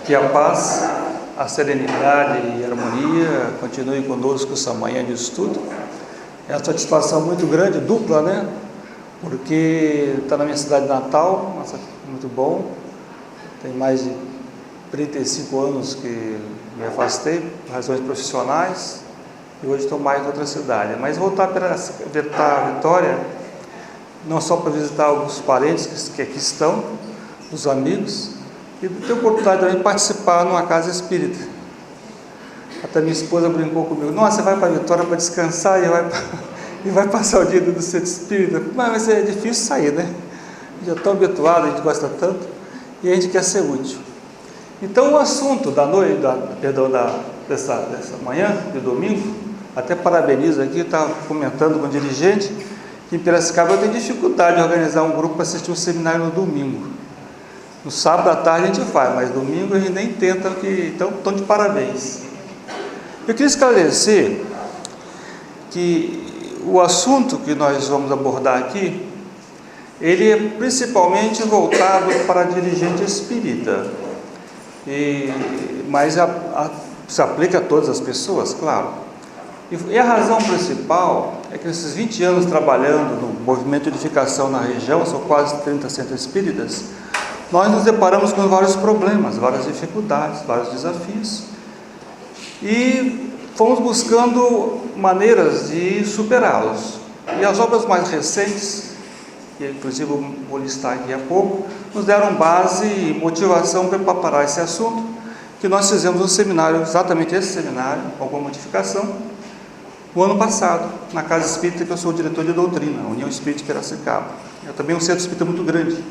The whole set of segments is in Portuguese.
Que a paz, a serenidade e a harmonia continue conosco essa manhã de estudo. É uma satisfação muito grande, dupla, né? Porque está na minha cidade natal, nossa, muito bom. Tem mais de 35 anos que me afastei por razões profissionais e hoje estou mais em outra cidade. Mas voltar para Vitória, não só para visitar alguns parentes que aqui estão, os amigos, e ter a oportunidade também de participar numa casa espírita. Até minha esposa brincou comigo: nossa, você vai para Vitória para descansar e vai passar o dia do centro espírita? Mas é difícil sair, né? Já estou habituado, a gente gosta tanto e a gente quer ser útil. Então o assunto da noite, dessa manhã de domingo, até parabenizo aqui, estava comentando com o dirigente que em Piracicaba eu tenho dificuldade de organizar um grupo para assistir um seminário no domingo. No sábado à tarde a gente faz, mas domingo a gente nem tenta, então estão de parabéns. Eu queria esclarecer que o assunto que nós vamos abordar aqui, ele é principalmente voltado para dirigente espírita, mas se aplica a todas as pessoas, claro. E a razão principal é que nesses 20 anos trabalhando no movimento de edificação na região, são quase 30 centros espíritas, nós nos deparamos com vários problemas, várias dificuldades, vários desafios. E fomos buscando maneiras de superá-los. E as obras mais recentes, que inclusive eu vou listar aqui a pouco, nos deram base e motivação para preparar esse assunto, que nós fizemos um seminário, exatamente esse seminário, com alguma modificação, no ano passado, na Casa Espírita, que eu sou o diretor de doutrina, a União Espírita de Piracicaba. É também um centro espírita muito grande.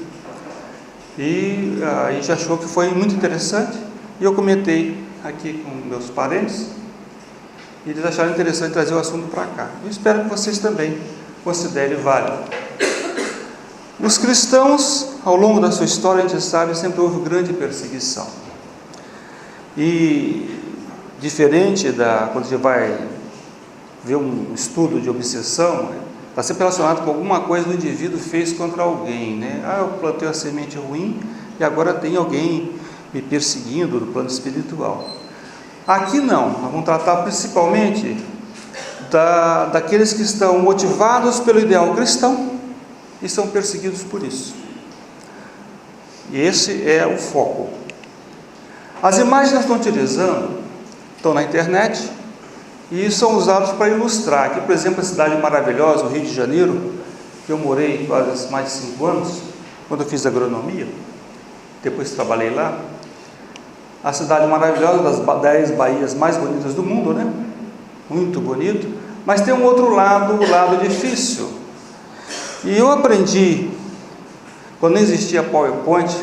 E a gente achou que foi muito interessante, e eu comentei aqui com meus parentes, e eles acharam interessante trazer o assunto para cá. Eu espero que vocês também considerem válido. Os cristãos, ao longo da sua história, a gente sabe, sempre houve grande perseguição. E diferente quando a gente vai ver um estudo de obsessão, está sempre relacionado com alguma coisa que o indivíduo fez contra alguém, né? Eu plantei a semente ruim e agora tem alguém me perseguindo no plano espiritual. Aqui não, nós vamos tratar principalmente daqueles que estão motivados pelo ideal cristão e são perseguidos por isso. E esse é o foco. As imagens que nós estamos utilizando estão na internet e são usados para ilustrar. Aqui, por exemplo, a cidade maravilhosa, o Rio de Janeiro, que eu morei quase mais de 5 anos, quando eu fiz agronomia, depois trabalhei lá. A cidade maravilhosa, das 10 baías mais bonitas do mundo, né? Muito bonito, mas tem um outro lado, o lado difícil. E eu aprendi, quando não existia PowerPoint,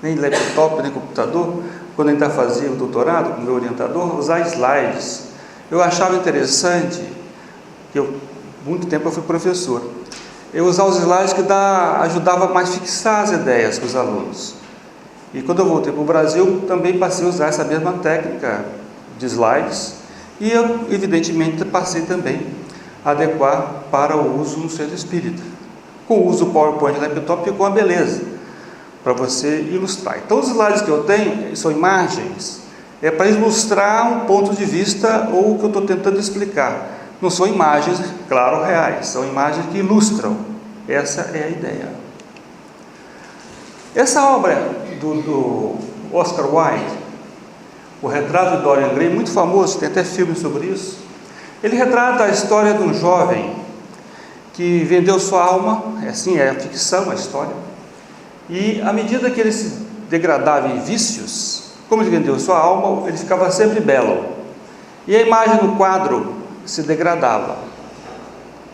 nem laptop, nem computador, quando ainda fazia o doutorado com o meu orientador, usar slides. Eu achava interessante, que muito tempo eu fui professor, eu usar os slides que ajudava mais a fixar as ideias com os alunos. E quando eu voltei para o Brasil, também passei a usar essa mesma técnica de slides, e eu, evidentemente, passei também a adequar para o uso no centro espírita. Com o uso do PowerPoint e laptop ficou uma beleza, para você ilustrar. Então, os slides que eu tenho são imagens, é para ilustrar um ponto de vista ou o que eu estou tentando explicar. Não são imagens, claro, reais, são imagens que ilustram. Essa é a ideia. Essa obra do Oscar Wilde, o retrato de Dorian Gray, muito famoso, tem até filme sobre isso. Ele retrata a história de um jovem que vendeu sua alma, é a ficção, a história, e à medida que ele se degradava em vícios, como ele vendeu sua alma, ele ficava sempre belo, e a imagem no quadro se degradava.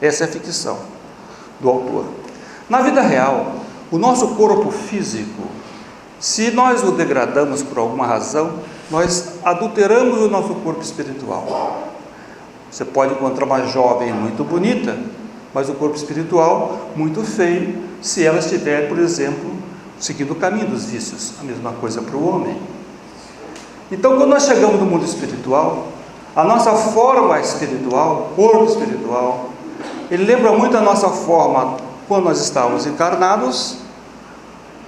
Essa é a ficção do autor. Na vida real, o nosso corpo físico, se nós o degradamos por alguma razão, nós adulteramos o nosso corpo espiritual. Você pode encontrar uma jovem muito bonita, mas o corpo espiritual muito feio, se ela estiver, por exemplo, seguindo o caminho dos vícios. A mesma coisa para o homem. Então, quando nós chegamos no mundo espiritual, a nossa forma espiritual, corpo espiritual, ele lembra muito a nossa forma quando nós estávamos encarnados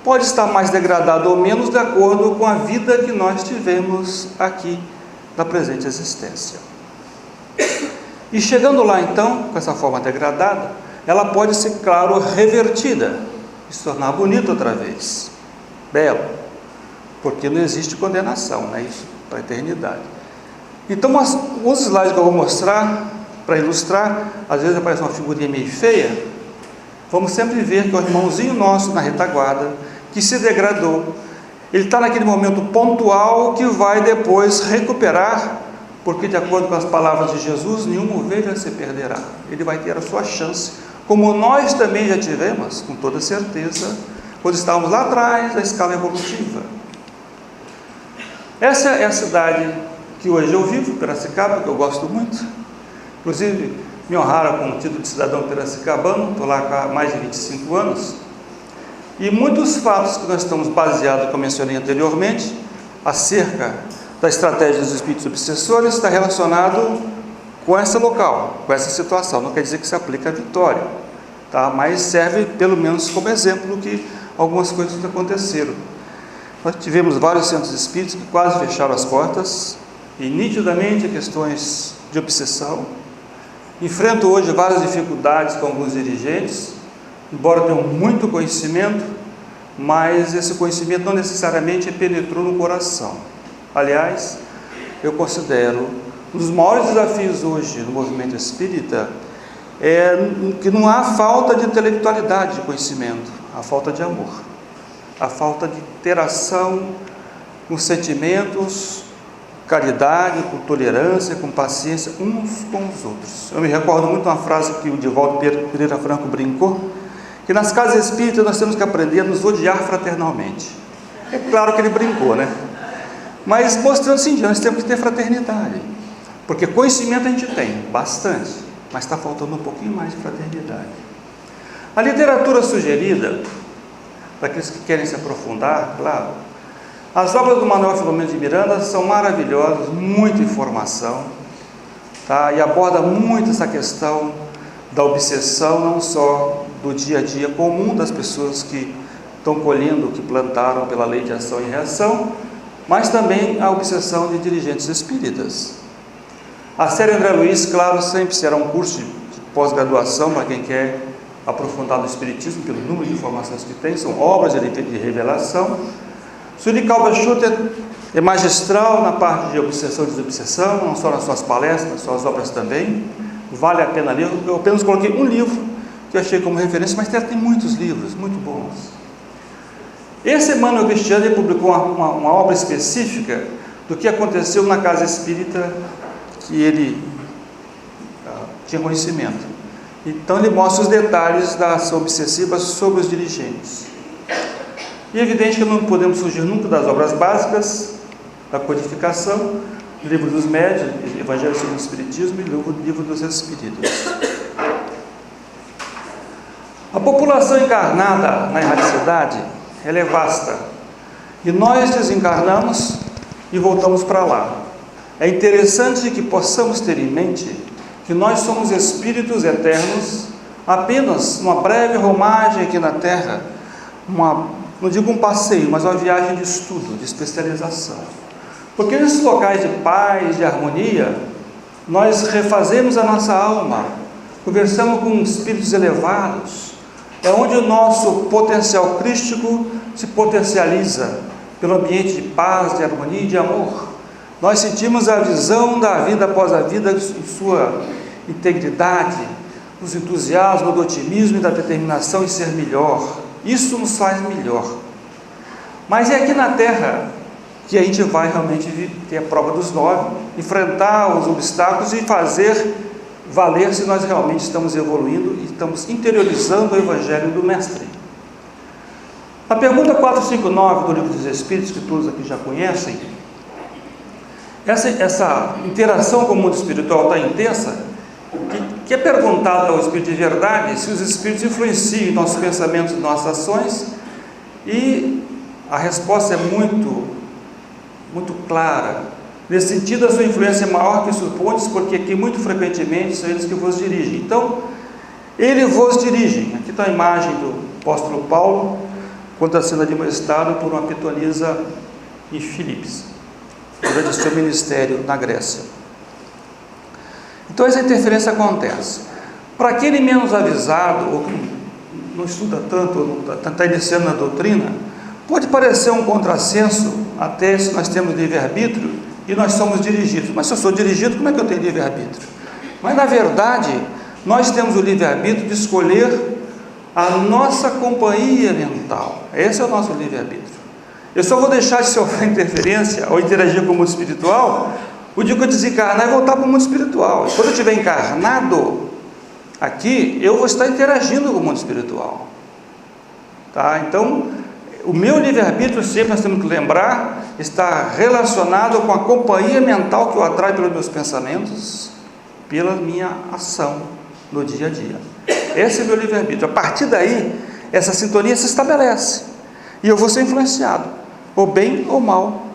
pode estar mais degradado ou menos de acordo com a vida que nós tivemos aqui na presente existência. E chegando lá então, com essa forma degradada, ela pode ser, claro, revertida e se tornar bonita outra vez, bela, porque não existe condenação, né? Isso para a eternidade. Então, os slides que eu vou mostrar, para ilustrar, às vezes aparece uma figurinha meio feia, vamos sempre ver que é o irmãozinho nosso na retaguarda, que se degradou, ele está naquele momento pontual que vai depois recuperar, porque de acordo com as palavras de Jesus, nenhuma ovelha se perderá, ele vai ter a sua chance, como nós também já tivemos, com toda certeza, quando estávamos lá atrás da escala evolutiva. Essa é a cidade que hoje eu vivo, Piracicaba, que eu gosto muito, inclusive me honraram com o título de cidadão piracicabano, estou lá há mais de 25 anos, e muitos fatos que nós estamos baseados, como eu mencionei anteriormente, acerca da estratégia dos espíritos obsessores, está relacionado com esse local, com essa situação. Não quer dizer que se aplica à Vitória, tá? Mas serve pelo menos como exemplo que algumas coisas aconteceram. Nós tivemos vários centros espíritas que quase fecharam as portas, e nitidamente questões de obsessão. Enfrento hoje várias dificuldades com alguns dirigentes, embora tenham muito conhecimento, mas esse conhecimento não necessariamente penetrou no coração. Aliás, eu considero um dos maiores desafios hoje no movimento espírita é que não há falta de intelectualidade, de conhecimento, há falta de amor, a falta de interação com sentimentos, caridade, com tolerância, com paciência, uns com os outros. Eu me recordo muito uma frase que o Divaldo Pereira Franco brincou, que nas casas espíritas nós temos que aprender a nos odiar fraternalmente. É claro que ele brincou, né? Mas mostrando assim, nós temos que ter fraternidade, porque conhecimento a gente tem, bastante, mas está faltando um pouquinho mais de fraternidade. A literatura sugerida, para aqueles que querem se aprofundar, claro, as obras do Manuel Filomeno de Miranda são maravilhosas, muita informação, tá? E aborda muito essa questão da obsessão, não só do dia a dia comum das pessoas que estão colhendo o que plantaram pela lei de ação e reação, mas também a obsessão de dirigentes espíritas. A série André Luiz, claro, sempre será um curso de pós-graduação para quem quer aprofundar no espiritismo, pelo número de informações que tem, são obras de revelação. Sueli Calva Schutter é magistral na parte de obsessão e desobsessão, não só nas suas palestras, nas suas obras também, vale a pena ler. Eu apenas coloquei um livro que eu achei como referência, mas tem muitos livros, muito bons. Esse Emmanuel Cristiano publicou uma obra específica do que aconteceu na casa espírita que ele tinha conhecimento. Então ele mostra os detalhes da ação obsessiva sobre os dirigentes. E é evidente que não podemos fugir nunca das obras básicas, da codificação, livro dos médiuns, Evangelho segundo o Espiritismo e livro dos Espíritos. A população encarnada na erradicidade, ela é vasta, e nós desencarnamos e voltamos para lá. É interessante que possamos ter em mente que nós somos espíritos eternos, apenas uma breve romagem aqui na Terra, não digo um passeio, mas uma viagem de estudo, de especialização. Porque nesses locais de paz, de harmonia, nós refazemos a nossa alma, conversamos com espíritos elevados, é onde o nosso potencial crístico se potencializa pelo ambiente de paz, de harmonia e de amor. Nós sentimos a visão da vida após a vida em sua integridade, nos entusiasmos, do otimismo e da determinação em ser melhor. Isso nos faz melhor. Mas é aqui na Terra que a gente vai realmente ter a prova dos 9, enfrentar os obstáculos e fazer valer se nós realmente estamos evoluindo e estamos interiorizando o Evangelho do Mestre. A pergunta 459 do Livro dos Espíritos, que todos aqui já conhecem, essa interação com o mundo espiritual está intensa, que é perguntado ao Espírito de verdade se os Espíritos influenciam nossos pensamentos e nossas ações, e a resposta é muito clara. Nesse sentido, a sua influência é maior que supondes, porque aqui muito frequentemente são eles que vos dirigem. Então, ele vos dirige. Aqui está a imagem do apóstolo Paulo, quando está sendo admoestado por uma pitonisa em Filipos, durante o seu ministério na Grécia. Então essa interferência acontece. Para aquele menos avisado, ou que não estuda tanto, ou não está iniciando na doutrina, pode parecer um contrassenso, até se nós temos livre-arbítrio e nós somos dirigidos. Mas se eu sou dirigido, como é que eu tenho livre-arbítrio? Mas na verdade, nós temos o livre-arbítrio de escolher a nossa companhia mental. Esse é o nosso livre-arbítrio. Eu só vou deixar de sofrer interferência ou interagir com o mundo espiritual o dia que eu desencarnar e voltar para o mundo espiritual. E quando eu estiver encarnado aqui, eu vou estar interagindo com o mundo espiritual. Tá? Então, o meu livre-arbítrio, sempre nós temos que lembrar, está relacionado com a companhia mental que eu atraio pelos meus pensamentos, pela minha ação no dia a dia. Esse é o meu livre-arbítrio. A partir daí, essa sintonia se estabelece. E eu vou ser influenciado, ou bem ou mal,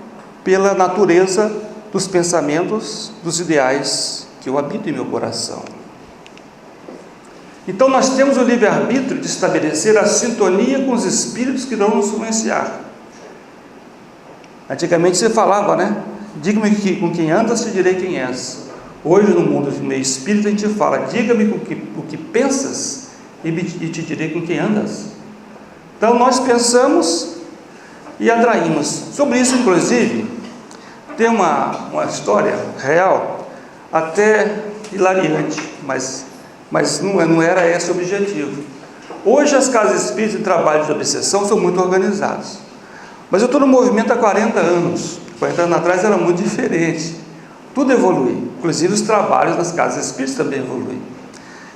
pela natureza dos pensamentos, dos ideais que eu habito em meu coração. Então nós temos o livre-arbítrio de estabelecer a sintonia com os espíritos que vão nos influenciar. Antigamente você falava, né? Diga-me com quem andas, te direi quem és. Hoje no mundo do meio espírita a gente fala, diga-me o que pensas e te direi com quem andas. Então nós pensamos e atraímos. Sobre isso, inclusive, tem uma história real, até hilariante, mas não era esse o objetivo. Hoje as casas espíritas de trabalho de obsessão são muito organizadas. Mas eu estou no movimento há 40 anos. 40 anos atrás era muito diferente. Tudo evolui, inclusive os trabalhos nas casas espíritas também evoluem.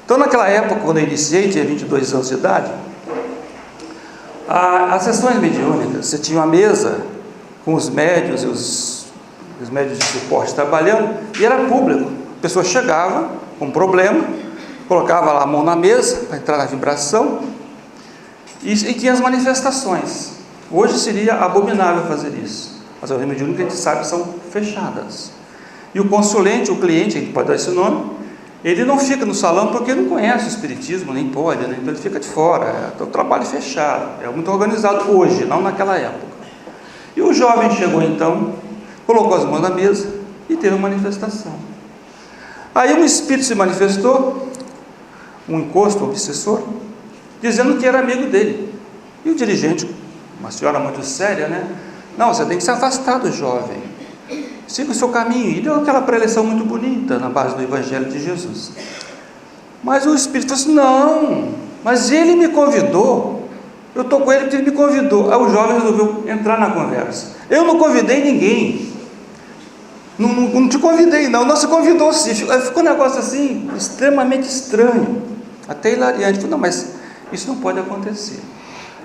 Então naquela época, quando eu iniciei, tinha 22 anos de idade, as sessões mediúnicas, você tinha uma mesa com os médios e os médios de suporte trabalhando, e era público. A pessoa chegava com um problema, colocava lá a mão na mesa para entrar na vibração e tinha as manifestações. Hoje seria abominável fazer isso. As reuniões mediúnicas, a gente sabe, são fechadas. E o consulente, o cliente, a gente pode dar esse nome, ele não fica no salão porque não conhece o espiritismo, nem pode, né? Então ele fica de fora. É um trabalho fechado, é muito organizado hoje, não naquela época. E o jovem chegou então, colocou as mãos na mesa e teve uma manifestação. Aí um espírito se manifestou, um encosto, um obsessor, dizendo que era amigo dele. E o dirigente, uma senhora muito séria, né? Não, você tem que se afastar do jovem. Siga o seu caminho. E deu aquela preleção muito bonita na base do Evangelho de Jesus. Mas o Espírito falou assim, não, mas ele me convidou, eu estou com ele porque ele me convidou. Aí o jovem resolveu entrar na conversa. Eu não convidei ninguém, não te convidei não se convidou sim. Ficou um negócio assim, extremamente estranho, até hilariante. Falei, não, mas isso não pode acontecer.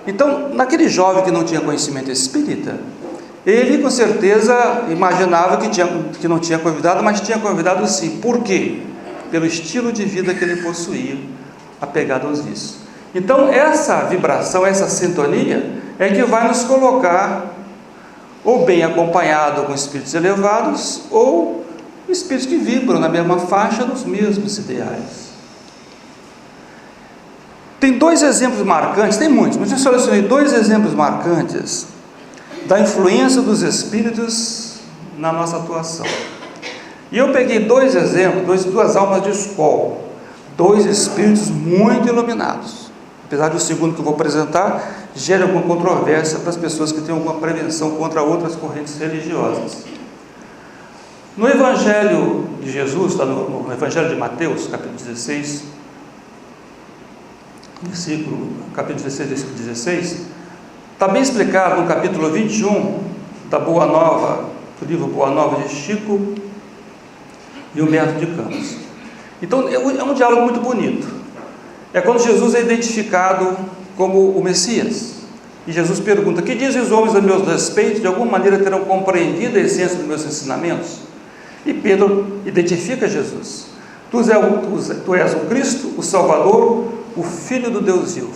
Então, naquele jovem que não tinha conhecimento espírita, ele com certeza imaginava que não tinha convidado, mas tinha convidado sim. Por quê? Pelo estilo de vida que ele possuía, apegado aos vícios. Então essa vibração, essa sintonia é que vai nos colocar ou bem acompanhado com espíritos elevados, ou espíritos que vibram na mesma faixa dos mesmos ideais. Tem dois exemplos marcantes, tem muitos, mas eu selecionei dois exemplos marcantes da influência dos espíritos na nossa atuação. E eu peguei dois exemplos, duas almas de escola, dois espíritos muito iluminados. Apesar do segundo que eu vou apresentar, gera alguma controvérsia para as pessoas que têm alguma prevenção contra outras correntes religiosas. No Evangelho de Jesus, está no Evangelho de Mateus, capítulo 16, capítulo 16, versículo 16, está bem explicado no capítulo 21 da Boa Nova, do livro Boa Nova de Chico e Humberto de Campos. Então é um diálogo muito bonito. É quando Jesus é identificado como o Messias. E Jesus pergunta, que dizem os homens a meu respeito? De alguma maneira terão compreendido a essência dos meus ensinamentos? E Pedro identifica Jesus. Tu és o Cristo, o Salvador, o Filho do Deus vivo.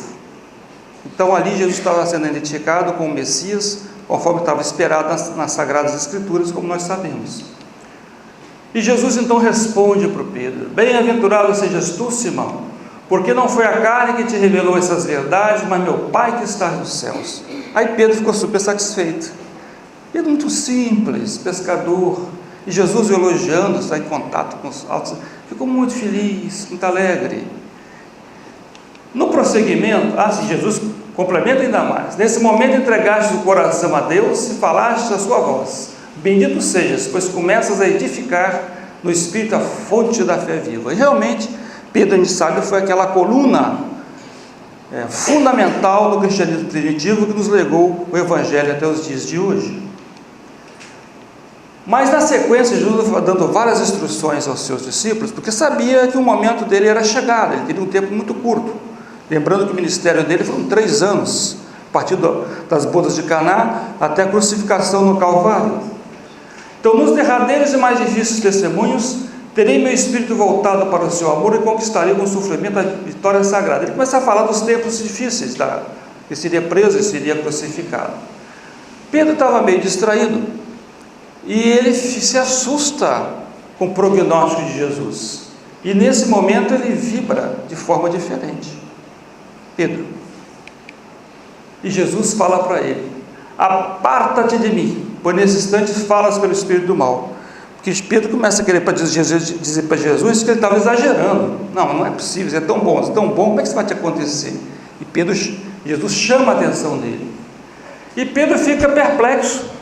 Então ali Jesus estava sendo identificado como Messias, conforme estava esperado nas Sagradas Escrituras, como nós sabemos. E Jesus então responde para o Pedro, bem-aventurado sejas tu, Simão, porque não foi a carne que te revelou essas verdades, mas meu Pai que está nos céus. Aí Pedro ficou super satisfeito. Pedro muito simples, pescador, e Jesus o elogiando, está em contato com os altos, ficou muito feliz, muito alegre. No prosseguimento, Jesus complementa ainda mais: nesse momento entregaste o coração a Deus e falaste a sua voz. Bendito sejas, pois começas a edificar no Espírito a fonte da fé viva. E realmente, Pedro, a gente sabe, foi aquela coluna fundamental do cristianismo primitivo que nos legou o Evangelho até os dias de hoje. Mas na sequência, Jesus foi dando várias instruções aos seus discípulos, porque sabia que o momento dele era chegado, ele teria um tempo muito curto. Lembrando que o ministério dele foram 3 anos, a partir das bodas de Caná até a crucificação no Calvário. Então, nos derradeiros e mais difíceis testemunhos, terei meu espírito voltado para o seu amor e conquistarei com o sofrimento a vitória sagrada. Ele começa a falar dos tempos difíceis, que seria preso e seria crucificado. Pedro estava meio distraído, e ele se assusta com o prognóstico de Jesus. E nesse momento ele vibra de forma diferente. Pedro. E Jesus fala para ele: aparta-te de mim, pois nesse instante falas pelo espírito do mal. Porque Pedro começa a querer dizer para Jesus que ele estava exagerando. Não é possível, isso é tão bom, como é que isso vai te acontecer? E Jesus chama a atenção dele. E Pedro fica perplexo.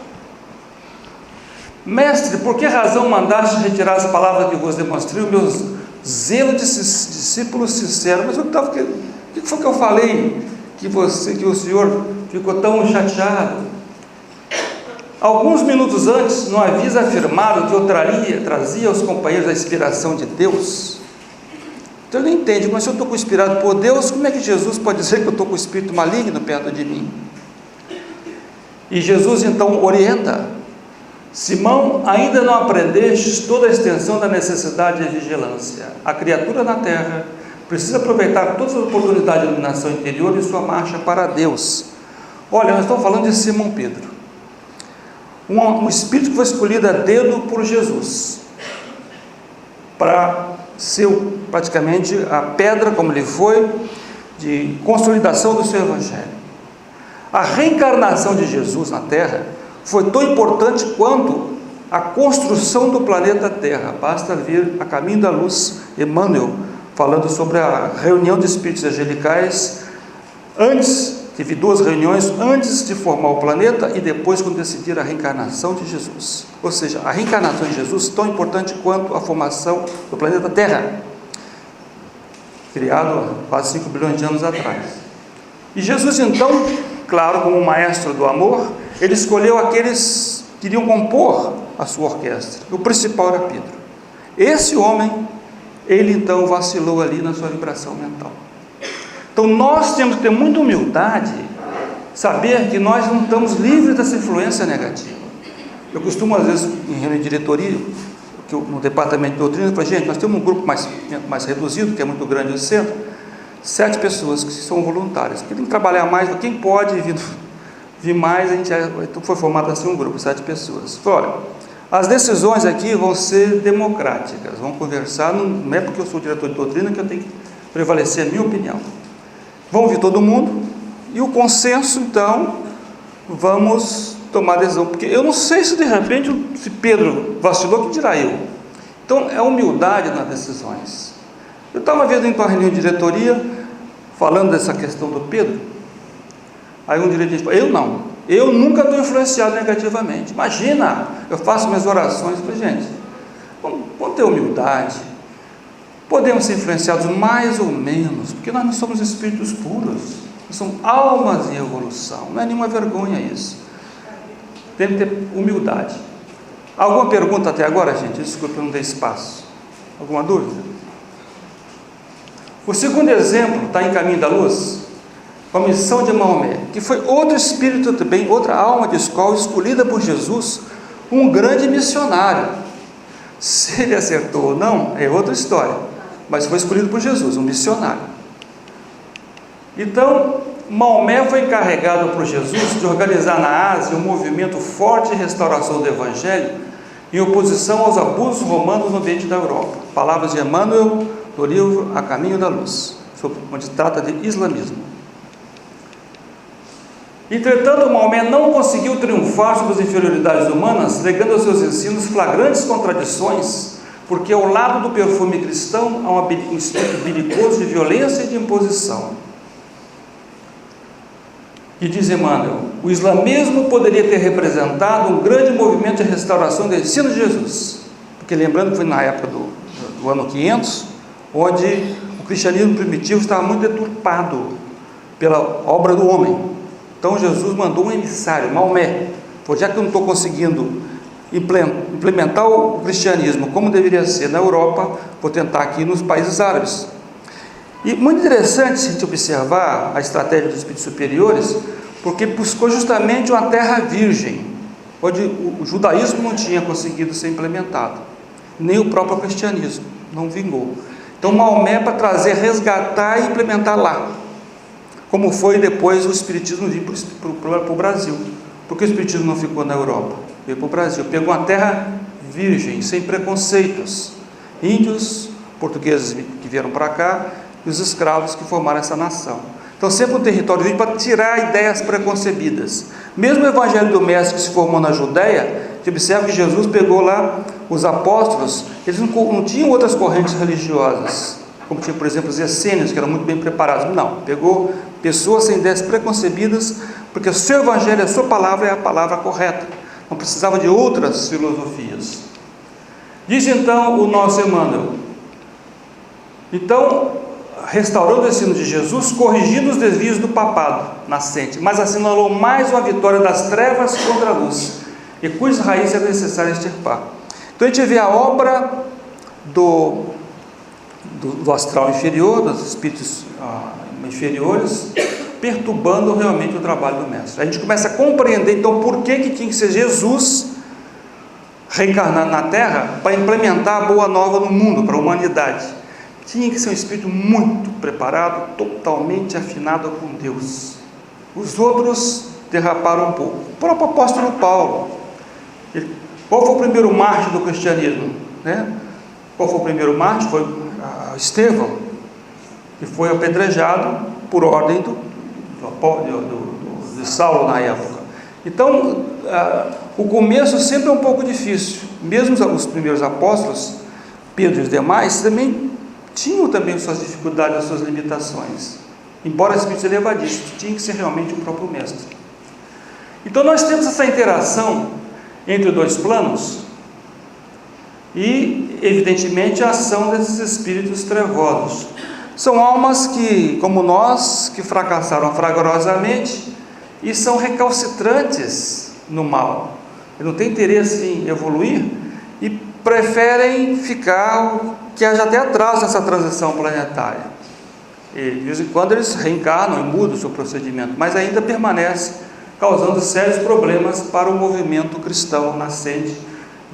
Mestre, por que razão mandaste retirar as palavras que vos demonstrei, o meu zelo de discípulo sincero? Mas o que foi que eu falei que o Senhor ficou tão chateado? Alguns minutos antes, não havias afirmado que eu trazia aos companheiros a inspiração de Deus? Então ele não entende, mas se eu estou inspirado por Deus, como é que Jesus pode dizer que eu estou com o espírito maligno perto de mim? E Jesus então orienta: Simão, ainda não aprendestes toda a extensão da necessidade de vigilância. A criatura na terra precisa aproveitar todas as oportunidades de iluminação interior e sua marcha para Deus. Olha, nós estamos falando de Simão Pedro, um espírito que foi escolhido a dedo por Jesus, para ser praticamente a pedra, como ele foi, de consolidação do seu Evangelho. A reencarnação de Jesus na terra foi tão importante quanto a construção do planeta Terra. Basta ver A Caminho da Luz, Emmanuel, falando sobre a reunião de espíritos angelicais, teve 2 reuniões antes de formar o planeta e depois quando decidiram a reencarnação de Jesus. Ou seja, a reencarnação de Jesus tão importante quanto a formação do planeta Terra, criado há quase 5 bilhões de anos atrás. E Jesus então, claro, como maestro do amor, ele escolheu aqueles que iriam compor a sua orquestra. O principal era Pedro. Esse homem, ele então vacilou ali na sua vibração mental. Então nós temos que ter muita humildade, saber que nós não estamos livres dessa influência negativa. Eu costumo, às vezes, em reunião de diretoria, no departamento de doutrina, eu falo: gente, nós temos um grupo mais reduzido, que é muito grande no centro, 7 pessoas que são voluntárias, que tem que trabalhar mais, quem pode vir mais, então foi formado assim um grupo, 7 pessoas. Olha, as decisões aqui vão ser democráticas, vamos conversar, não é porque eu sou diretor de doutrina que eu tenho que prevalecer a minha opinião. Vamos ouvir todo mundo, e o consenso, então, vamos tomar decisão, porque eu não sei se de repente, se Pedro vacilou, que dirá eu? Então, é humildade nas decisões. Eu estava vendo em uma reunião de diretoria, falando dessa questão do Pedro, aí um dirigente falou: eu nunca estou influenciado negativamente, imagina, eu faço minhas orações. Eu falei: gente, vamos ter humildade, podemos ser influenciados mais ou menos, porque nós não somos espíritos puros, nós somos almas em evolução, não é nenhuma vergonha isso, tem que ter humildade. Alguma pergunta até agora, gente? Desculpa, eu não dei espaço. Alguma dúvida? O segundo exemplo está em Caminho da Luz, a missão de Maomé, que foi outro espírito também, outra alma de escola escolhida por Jesus, um grande missionário. Se ele acertou ou não, é outra história, mas foi escolhido por Jesus, um missionário. Então, Maomé foi encarregado por Jesus de organizar na Ásia um movimento forte de restauração do Evangelho, em oposição aos abusos romanos no ambiente da Europa. Palavras de Emmanuel, do livro A Caminho da Luz, onde trata de islamismo. Entretanto, Maomé não conseguiu triunfar sobre as inferioridades humanas, legando aos seus ensinos flagrantes contradições, porque ao lado do perfume cristão há um espírito belicoso de violência e de imposição. E diz Emmanuel, o islamismo poderia ter representado um grande movimento de restauração do ensino de Jesus, porque lembrando que foi na época do ano 500, onde o cristianismo primitivo estava muito deturpado pela obra do homem. Então Jesus mandou um emissário, Maomé, já que eu não estou conseguindo implementar o cristianismo como deveria ser na Europa, vou tentar aqui nos países árabes. E muito interessante se a gente observar a estratégia dos espíritos superiores, porque buscou justamente uma terra virgem, onde o judaísmo não tinha conseguido ser implementado, nem o próprio cristianismo, não vingou. Então Maomé para trazer, resgatar e implementar lá, como foi depois o espiritismo vir para o Brasil. Porque o espiritismo não ficou na Europa, veio para o Brasil, pegou uma terra virgem, sem preconceitos, índios, portugueses que vieram para cá, e os escravos que formaram essa nação. Então sempre um território virgem para tirar ideias preconcebidas. Mesmo o evangelho do mestre que se formou na Judéia, você observa que Jesus pegou lá os apóstolos, eles não tinham outras correntes religiosas, como tinha, por exemplo, os essênios, que eram muito bem preparados. Não, pegou pessoas sem ideias preconcebidas, porque o seu evangelho, a sua palavra é a palavra correta, não precisava de outras filosofias. Diz então o nosso Emmanuel, então, restaurando o ensino de Jesus, corrigindo os desvios do papado nascente, mas assinalou mais uma vitória das trevas contra a luz, e cujas raízes é necessário extirpar. Então a gente vê a obra do astral inferior, dos espíritos inferiores, perturbando realmente o trabalho do mestre. A gente começa a compreender então por que tinha que ser Jesus reencarnar na Terra para implementar a boa nova no mundo, para a humanidade. Tinha que ser um espírito muito preparado, totalmente afinado com Deus. Os outros derraparam um pouco. O próprio apóstolo Paulo, qual foi o primeiro mártir do cristianismo? Qual foi o primeiro mártir? Foi Estevão, que foi apedrejado por ordem de Saulo na época. Então, o começo sempre é um pouco difícil. Mesmo os primeiros apóstolos, Pedro e os demais, também tinham suas dificuldades, as suas limitações. Embora espíritos elevadíssimos, tinha que ser realmente o próprio mestre. Então nós temos essa interação entre dois planos e, evidentemente, a ação desses espíritos trevosos. São almas que, como nós, que fracassaram fragorosamente e são recalcitrantes no mal. Eles não têm interesse em evoluir e preferem ficar, que haja até atraso nessa transição planetária. E de vez em quando eles reencarnam e mudam o seu procedimento, mas ainda permanece causando sérios problemas para o movimento cristão nascente,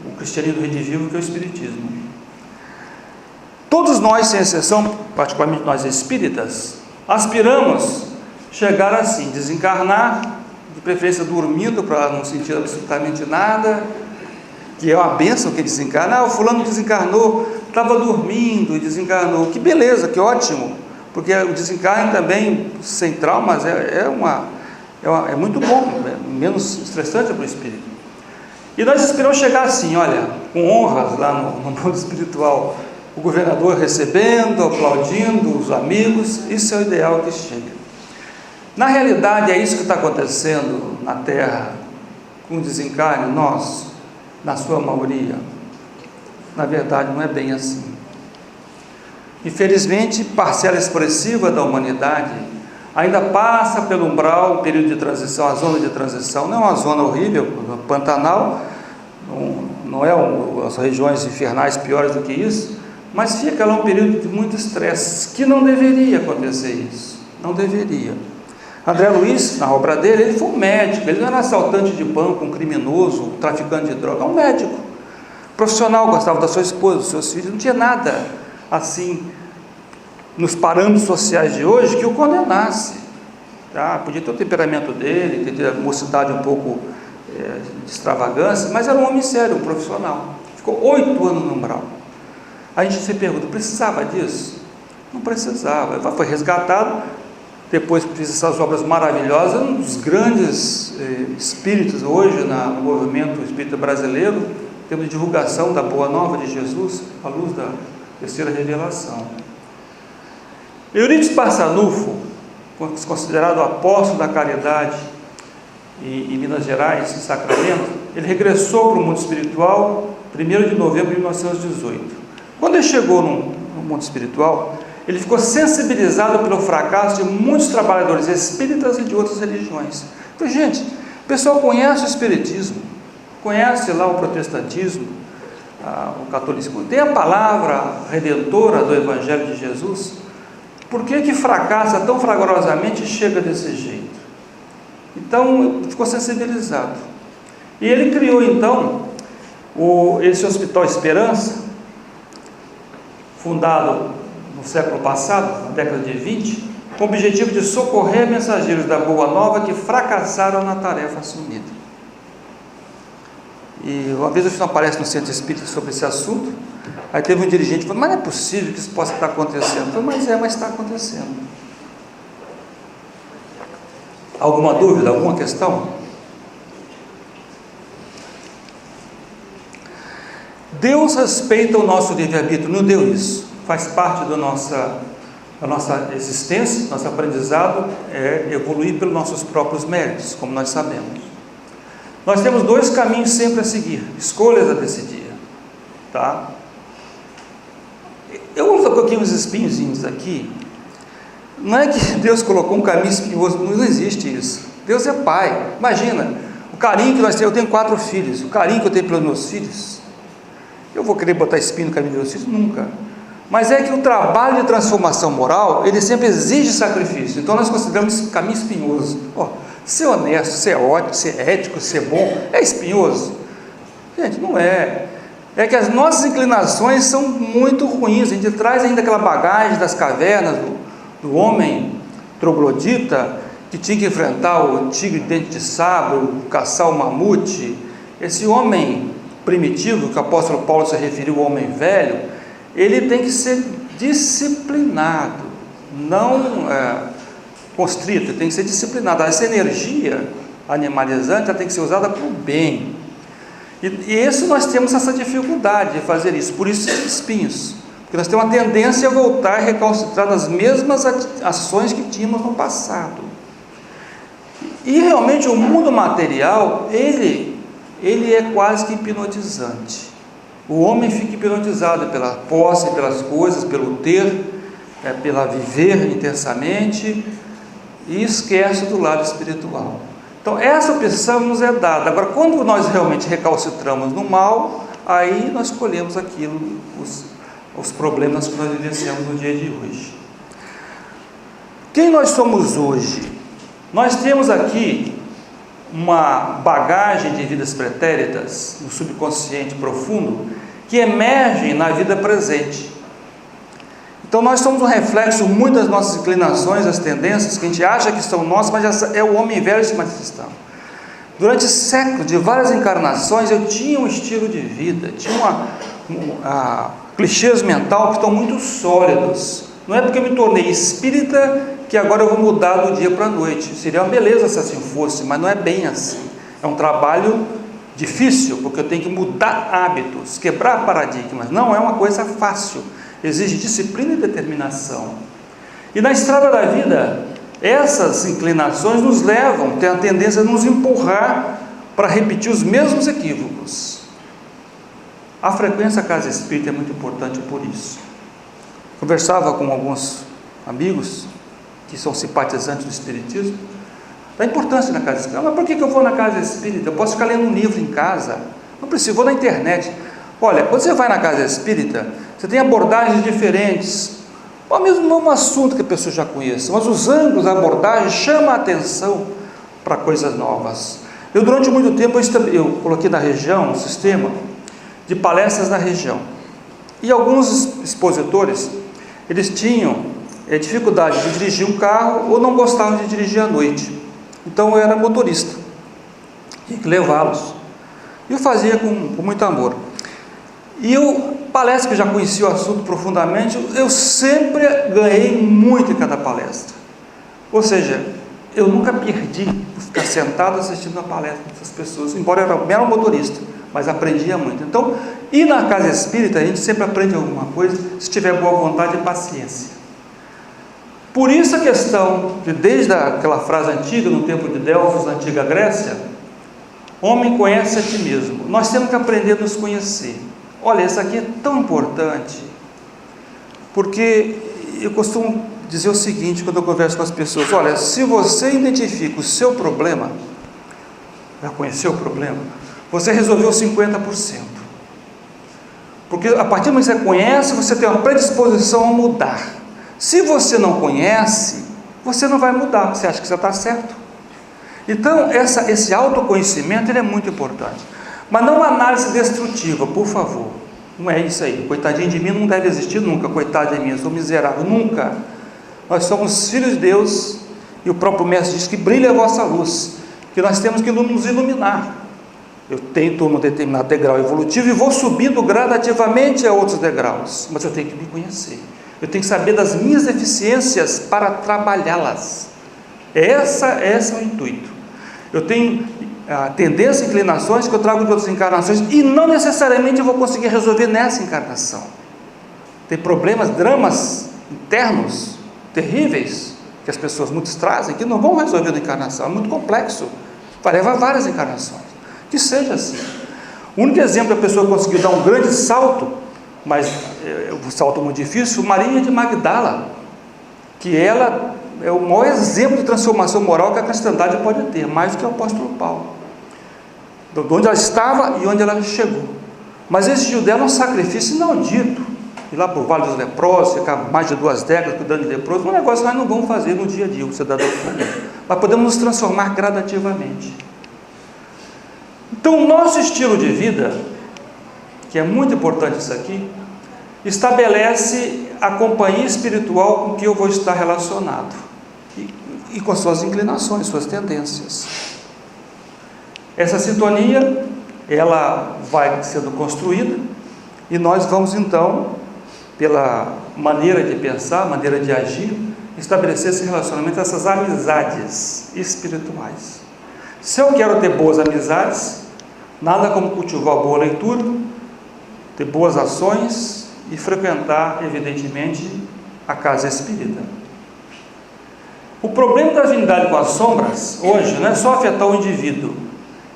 o cristianismo redivivo, que é o espiritismo. Todos nós, sem exceção, particularmente nós espíritas, aspiramos chegar assim, desencarnar, de preferência dormindo, para não sentir absolutamente nada, que é uma bênção que desencarna. O fulano desencarnou, estava dormindo e desencarnou. Que beleza, que ótimo, porque o desencarne também, sem traumas, é muito bom, menos estressante para o espírito. E nós esperamos chegar assim, olha, com honras lá no mundo espiritual, o governador recebendo, aplaudindo, os amigos. Isso é o ideal que chega. Na realidade, é isso que está acontecendo na Terra, com o desencarne nosso, na sua maioria. Na verdade, não é bem assim. Infelizmente, parcela expressiva da humanidade ainda passa pelo umbral, período de transição, a zona de transição. Não é uma zona horrível, Pantanal, não é as regiões infernais piores do que isso, mas fica lá um período de muito estresse, que não deveria acontecer isso, não deveria. André Luiz, na obra dele, ele foi um médico, ele não era assaltante de banco, um criminoso, um traficante de droga, um médico, profissional, gostava da sua esposa, dos seus filhos, não tinha nada assim, nos parâmetros sociais de hoje, que o condenasse. Podia ter o temperamento dele, ter a mocidade um pouco de extravagância, mas era um homem sério, um profissional. Ficou 8 anos no umbral. A gente se pergunta, precisava disso? Não precisava. Foi resgatado depois que fez essas obras maravilhosas, um dos grandes espíritos hoje no movimento espírita brasileiro, em termos de divulgação da Boa Nova de Jesus, à luz da terceira revelação. Eurípides Barçanufo, considerado o apóstolo da caridade em Minas Gerais, em Sacramento, ele regressou para o mundo espiritual 1º de novembro de 1918. Quando ele chegou no mundo espiritual, ele ficou sensibilizado pelo fracasso de muitos trabalhadores espíritas e de outras religiões. Então, gente, o pessoal conhece o espiritismo, conhece lá o protestantismo, o catolicismo, tem a palavra redentora do Evangelho de Jesus. Por que fracassa tão fragorosamente e chega desse jeito? Então, ficou sensibilizado. E ele criou, então, esse Hospital Esperança, fundado no século passado, na década de 20, com o objetivo de socorrer mensageiros da Boa Nova que fracassaram na tarefa assumida. E uma vez eu fiz uma palestra no Centro Espírita sobre esse assunto, aí teve um dirigente que falou, mas não é possível que isso possa estar acontecendo. Eu falei, mas está acontecendo. Alguma dúvida, alguma questão? Deus respeita o nosso livre-arbítrio, não deu isso. Faz parte da nossa existência, nosso aprendizado é evoluir pelos nossos próprios méritos, como nós sabemos. Nós temos 2 caminhos sempre a seguir, escolhas a decidir, tá? Eu coloquei uns espinhozinhos aqui, não é que Deus colocou um caminho espinhoso, não existe isso. Deus é Pai. Imagina, o carinho que nós temos, eu tenho 4 filhos, o carinho que eu tenho pelos meus filhos, eu vou querer botar espinho no caminho dos meus filhos? Nunca. Mas é que o trabalho de transformação moral, ele sempre exige sacrifício, então nós consideramos caminho espinhoso. Ser honesto, ser ótimo, ser ético, ser bom, é espinhoso? Gente, não é. É que as nossas inclinações são muito ruins, a gente traz ainda aquela bagagem das cavernas, do homem troglodita, que tinha que enfrentar o tigre de dente de sabre, caçar o mamute. Esse homem primitivo, que o apóstolo Paulo se referiu ao homem velho, ele tem que ser disciplinado, não constrito, tem que ser disciplinado. Essa energia animalizante tem que ser usada para o bem. E isso nós temos essa dificuldade de fazer isso, por isso esses espinhos, porque nós temos uma tendência a voltar a recalcitrar nas mesmas ações que tínhamos no passado. E realmente o mundo material, ele é quase que hipnotizante. O homem fica hipnotizado pela posse, pelas coisas, pelo ter, pela viver intensamente, e esquece do lado espiritual. Então essa opção nos é dada. Agora, quando nós realmente recalcitramos no mal, aí nós colhemos aquilo, os problemas que nós vivenciamos no dia de hoje. Quem nós somos hoje? Nós temos aqui uma bagagem de vidas pretéritas no subconsciente profundo que emergem na vida presente. Então nós somos um reflexo muito das nossas inclinações, das tendências que a gente acha que são nossas, mas já é o homem velho se manifestando. Durante séculos, de várias encarnações, eu tinha um estilo de vida, tinha clichês mental que estão muito sólidos. Não é porque eu me tornei espírita que agora eu vou mudar do dia para a noite. Seria uma beleza se assim fosse, mas não é bem assim. É um trabalho difícil, porque eu tenho que mudar hábitos, quebrar paradigmas. Não é uma coisa fácil. Exige disciplina e determinação. E na estrada da vida, essas inclinações nos levam, tem a tendência a nos empurrar para repetir os mesmos equívocos. A frequência à casa espírita é muito importante por isso. Conversava com alguns amigos que são simpatizantes do espiritismo, da importância na casa espírita. Mas por que eu vou na casa espírita? Eu posso ficar lendo um livro em casa, não preciso, vou na internet. Olha, quando você vai na casa espírita, você tem abordagens diferentes, ou mesmo um assunto que a pessoa já conhece, mas os ângulos da abordagem chamam a atenção para coisas novas. Eu durante muito tempo, eu coloquei na região um sistema de palestras na região, e alguns expositores, eles tinham dificuldade de dirigir um carro, ou não gostavam de dirigir à noite, então eu era motorista, tinha que levá-los, e eu fazia com muito amor. E eu, palestra que já conhecia o assunto profundamente, eu sempre ganhei muito em cada palestra. Ou seja, eu nunca perdi por ficar sentado assistindo a palestra dessas pessoas, embora eu era um mero motorista, mas aprendia muito. Então, ir na casa espírita, a gente sempre aprende alguma coisa, se tiver boa vontade e paciência. Por isso a questão de, desde aquela frase antiga, no tempo de Delfos, na antiga Grécia, homem, conhece a ti mesmo. Nós temos que aprender a nos conhecer. Olha, isso aqui é tão importante, porque eu costumo dizer o seguinte, quando eu converso com as pessoas: olha, se você identifica o seu problema, já conheceu o problema, você resolveu 50%. Porque a partir do momento que você conhece, você tem uma predisposição a mudar. Se você não conhece, você não vai mudar, você acha que você está certo. Então, esse autoconhecimento, ele é muito importante. Mas não uma análise destrutiva, por favor. Não é isso aí. Coitadinho de mim não deve existir nunca. Coitado de mim, eu sou miserável. Nunca. Nós somos filhos de Deus, e o próprio Mestre diz que brilha a vossa luz, que nós temos que nos iluminar. Eu estou num determinado degrau evolutivo e vou subindo gradativamente a outros degraus, mas eu tenho que me conhecer. Eu tenho que saber das minhas deficiências para trabalhá-las. Esse é o intuito. Eu tenho tendências e inclinações que eu trago de outras encarnações, e não necessariamente eu vou conseguir resolver nessa encarnação. Tem problemas, dramas internos terríveis que as pessoas muitas trazem, que não vão resolver na encarnação. É muito complexo, vai levar várias encarnações. Que seja assim. O único exemplo da pessoa que conseguiu dar um grande salto, mas um salto muito difícil, Maria de Magdala, que ela é o maior exemplo de transformação moral que a cristandade pode ter, mais do que o apóstolo Paulo, de onde ela estava e onde ela chegou. Mas exigiu dela um sacrifício inaudito, ir lá para o Vale dos Leprosos, ficar mais de 2 décadas cuidando de leprosos, um negócio que nós não vamos fazer no dia a dia, o cidadão comum, mas podemos nos transformar gradativamente. Então, o nosso estilo de vida, que é muito importante isso aqui, estabelece a companhia espiritual com que eu vou estar relacionado, e com suas inclinações, suas tendências. Essa sintonia, ela vai sendo construída, e nós vamos então, pela maneira de pensar, maneira de agir, estabelecer esse relacionamento, essas amizades espirituais. Se eu quero ter boas amizades, nada como cultivar boa leitura, ter boas ações e frequentar, evidentemente, a casa espírita. O problema da afinidade com as sombras, hoje, não é só afetar o indivíduo,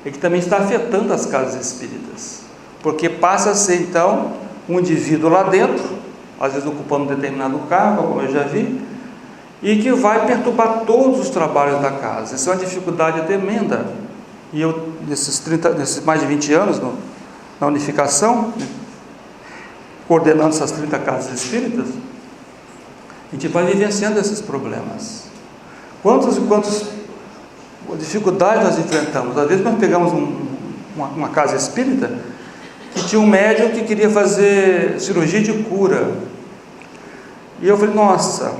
é que também está afetando as casas espíritas, porque passa a ser, então, um indivíduo lá dentro, às vezes ocupando um determinado cargo, como eu já vi, e que vai perturbar todos os trabalhos da casa. Isso é uma dificuldade tremenda. E eu, nesses mais de 20 anos na unificação, coordenando essas 30 casas espíritas, a gente vai vivenciando esses problemas. Quantas dificuldades nós enfrentamos? Às vezes nós pegamos uma casa espírita que tinha um médium que queria fazer cirurgia de cura, e eu falei: nossa,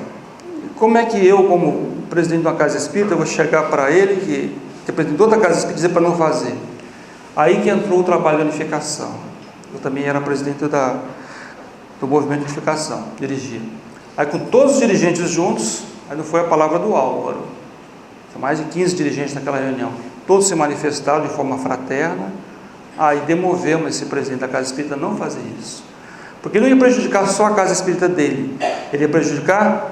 como é que eu, como presidente de uma casa espírita, vou chegar para ele, que representa toda a casa espírita, dizer para não fazer? Aí que entrou o trabalho de unificação. Eu também era presidente do movimento de unificação, dirigia. Aí, com todos os dirigentes juntos, aí não foi a palavra do Álvaro, são mais de 15 dirigentes naquela reunião, todos se manifestaram de forma fraterna. Aí demovemos esse presidente da casa espírita a não fazer isso, porque ele não ia prejudicar só a casa espírita dele, ele ia prejudicar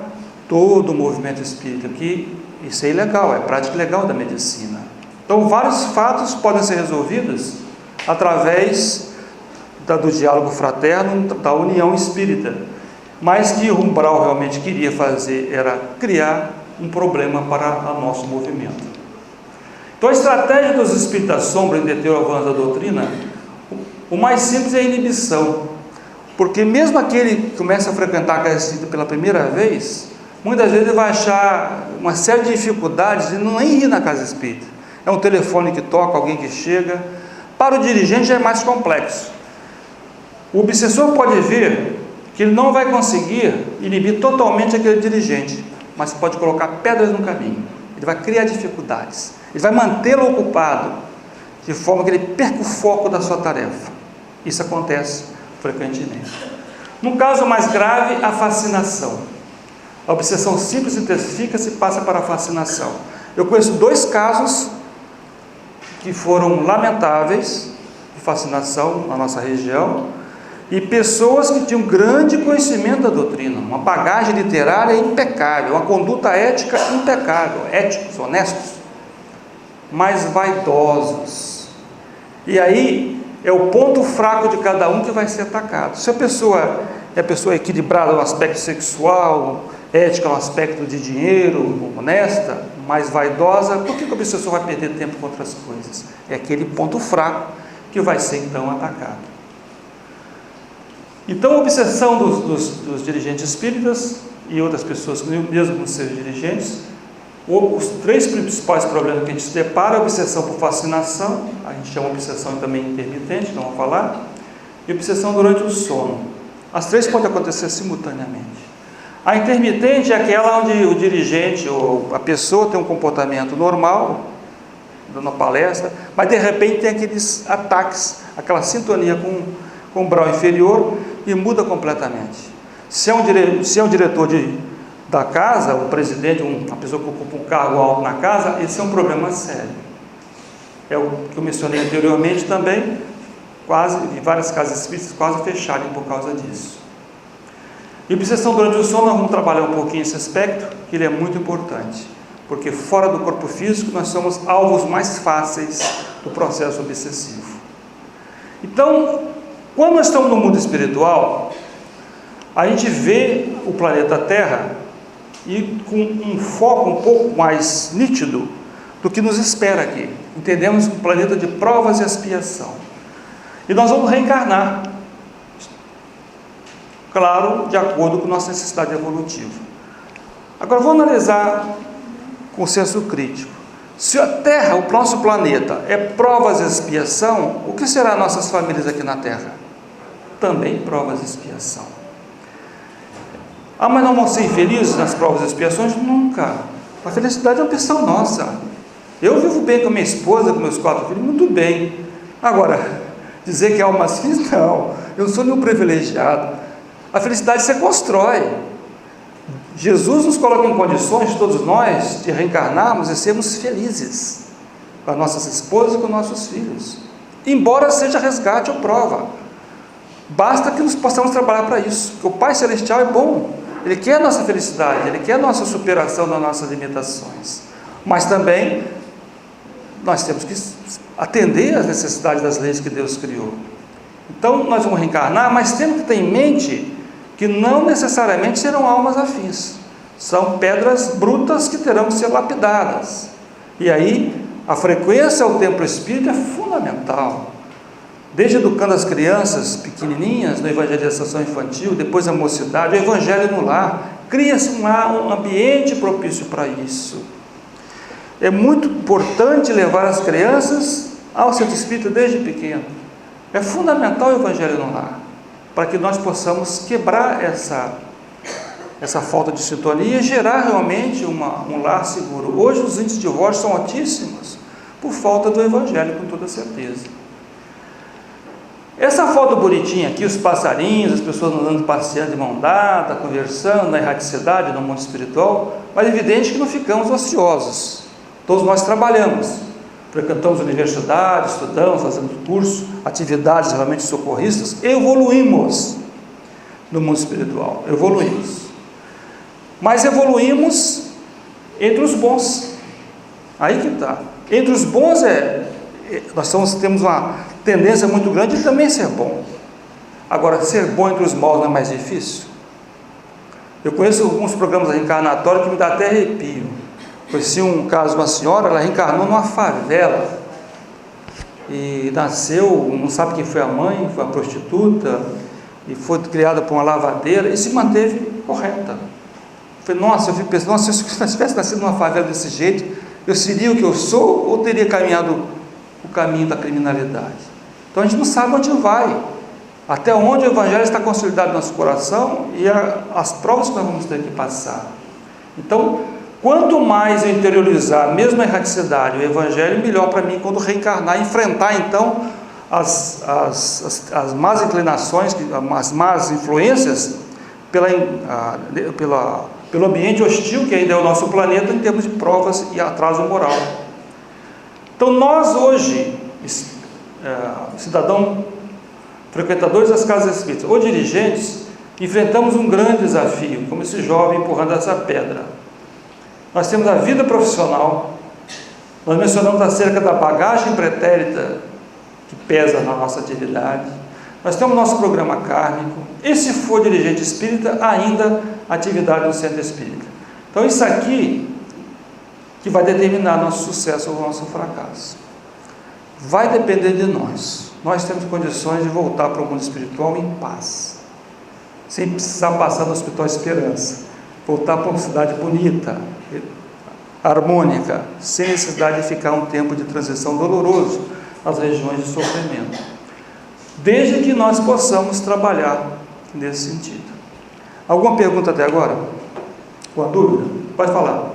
todo o movimento espírita, que isso é ilegal, é prática ilegal da medicina. Então, vários fatos podem ser resolvidos através do diálogo fraterno, da união espírita, mas que o Umbral realmente queria fazer era criar um problema para o nosso movimento. Então, a estratégia dos espíritas sombra em deter o avanço da doutrina, o mais simples é a inibição, porque mesmo aquele que começa a frequentar a casa espírita pela primeira vez, muitas vezes ele vai achar uma série de dificuldades de não ir na casa espírita. É um telefone que toca, alguém que chega. Para o dirigente já é mais complexo. O obsessor pode ver que ele não vai conseguir inibir totalmente aquele dirigente, mas pode colocar pedras no caminho. Ele vai criar dificuldades, ele vai mantê-lo ocupado, de forma que ele perca o foco da sua tarefa. Isso acontece frequentemente. No caso mais grave, a fascinação. A obsessão simples intensifica-se e passa para a fascinação. Eu conheço 2 casos que foram lamentáveis de fascinação na nossa região, e pessoas que tinham grande conhecimento da doutrina, uma bagagem literária impecável, uma conduta ética impecável, éticos, honestos, mas vaidosos. E aí é o ponto fraco de cada um que vai ser atacado. Se a pessoa é pessoa equilibrada no aspecto sexual, ética no aspecto de dinheiro, honesta, mais vaidosa, por que o obsessor vai perder tempo com outras coisas? É aquele ponto fraco que vai ser então atacado. Então a obsessão dos dirigentes espíritas e outras pessoas, mesmo com seus dirigentes, os 3 principais problemas que a gente se depara: a obsessão por fascinação, a gente chama obsessão também intermitente, não vamos falar, e obsessão durante o sono. As 3 podem acontecer simultaneamente. A intermitente é aquela onde o dirigente ou a pessoa tem um comportamento normal, dando uma palestra, mas de repente tem aqueles ataques, aquela sintonia com o brau inferior, e muda completamente. Se é um diretor da casa, o presidente, uma pessoa que ocupa um cargo alto na casa, esse é um problema sério. É o que eu mencionei anteriormente também, e várias casas espíritas quase fecharem por causa disso. E obsessão durante o sono, nós vamos trabalhar um pouquinho esse aspecto, que ele é muito importante, porque fora do corpo físico nós somos alvos mais fáceis do processo obsessivo. Então, quando nós estamos no mundo espiritual, a gente vê o planeta Terra e com um foco um pouco mais nítido do que nos espera aqui. Entendemos um planeta de provas e expiação. E nós vamos reencarnar, claro, de acordo com nossa necessidade evolutiva. Agora vamos analisar com senso crítico. Se a Terra, o nosso planeta, é provas e expiação, o que será nossas famílias aqui na Terra? Também provas e expiação. Ah, mas não vão ser infelizes nas provas e expiações? Nunca. A felicidade é uma opção nossa. Eu vivo bem com minha esposa, com meus 4 filhos, muito bem. Agora, dizer que há almas feliz, não. Eu não sou nenhum privilegiado. A felicidade você constrói. Jesus nos coloca em condições, todos nós, de reencarnarmos e sermos felizes com as nossas esposas e com nossos filhos, embora seja resgate ou prova. Basta que nós possamos trabalhar para isso, porque o Pai Celestial é bom, Ele quer a nossa felicidade, Ele quer a nossa superação das nossas limitações, mas também nós temos que atender às necessidades das leis que Deus criou. Então nós vamos reencarnar, mas temos que ter em mente que não necessariamente serão almas afins, são pedras brutas que terão que ser lapidadas, e aí a frequência ao templo espírita é fundamental, desde educando as crianças pequenininhas, na evangelização infantil, depois a mocidade, o evangelho no lar, cria-se um ambiente propício para isso. É muito importante levar as crianças ao centro espírita desde pequeno, é fundamental o evangelho no lar, para que nós possamos quebrar essa falta de sintonia e gerar realmente um lar seguro. Hoje os índices de divórcio são altíssimos, por falta do evangelho, com toda certeza. Essa foto bonitinha aqui, os passarinhos, as pessoas andando, passeando de mão dada, conversando na erraticidade, no mundo espiritual, mas é evidente que não ficamos ociosos. Todos nós trabalhamos, frequentamos universidades, estudamos, fazemos cursos, atividades realmente socorristas, evoluímos no mundo espiritual, evoluímos. Mas evoluímos entre os bons, aí que está. Entre os bons nós temos uma tendência muito grande de também ser bom. Agora, ser bom entre os maus não é mais difícil? Eu conheço alguns programas reencarnatórios que me dá até arrepio. Conheci um caso de uma senhora, ela reencarnou numa favela e nasceu, não sabe quem foi a mãe, foi uma prostituta e foi criada por uma lavadeira e se manteve correta. Eu falei, nossa, eu fico pensando, nossa, se eu tivesse nascido numa favela desse jeito, eu seria o que eu sou ou teria caminhado o caminho da criminalidade? Então a gente não sabe onde vai, até onde o evangelho está consolidado no nosso coração e as provas que nós vamos ter que passar. Então, quanto mais eu interiorizar, mesmo a erraticidade, o evangelho, melhor para mim quando reencarnar, enfrentar então as más inclinações, as más influências pela pelo ambiente hostil que ainda é o nosso planeta em termos de provas e atraso moral. Então nós hoje, cidadão, frequentadores das casas espíritas ou dirigentes, enfrentamos um grande desafio, como esse jovem empurrando essa pedra. Nós temos a vida profissional, nós mencionamos acerca da bagagem pretérita que pesa na nossa atividade, nós temos nosso programa kármico, e se for dirigente espírita, ainda atividade no centro espírita. Então isso aqui que vai determinar nosso sucesso ou nosso fracasso. Vai depender de nós. Nós temos condições de voltar para o mundo espiritual em paz, sem precisar passar no Hospital Esperança, voltar para uma cidade bonita, harmônica, sem necessidade de ficar um tempo de transição doloroso nas regiões de sofrimento, desde que nós possamos trabalhar nesse sentido. Alguma pergunta até agora? Com a dúvida? Pode falar.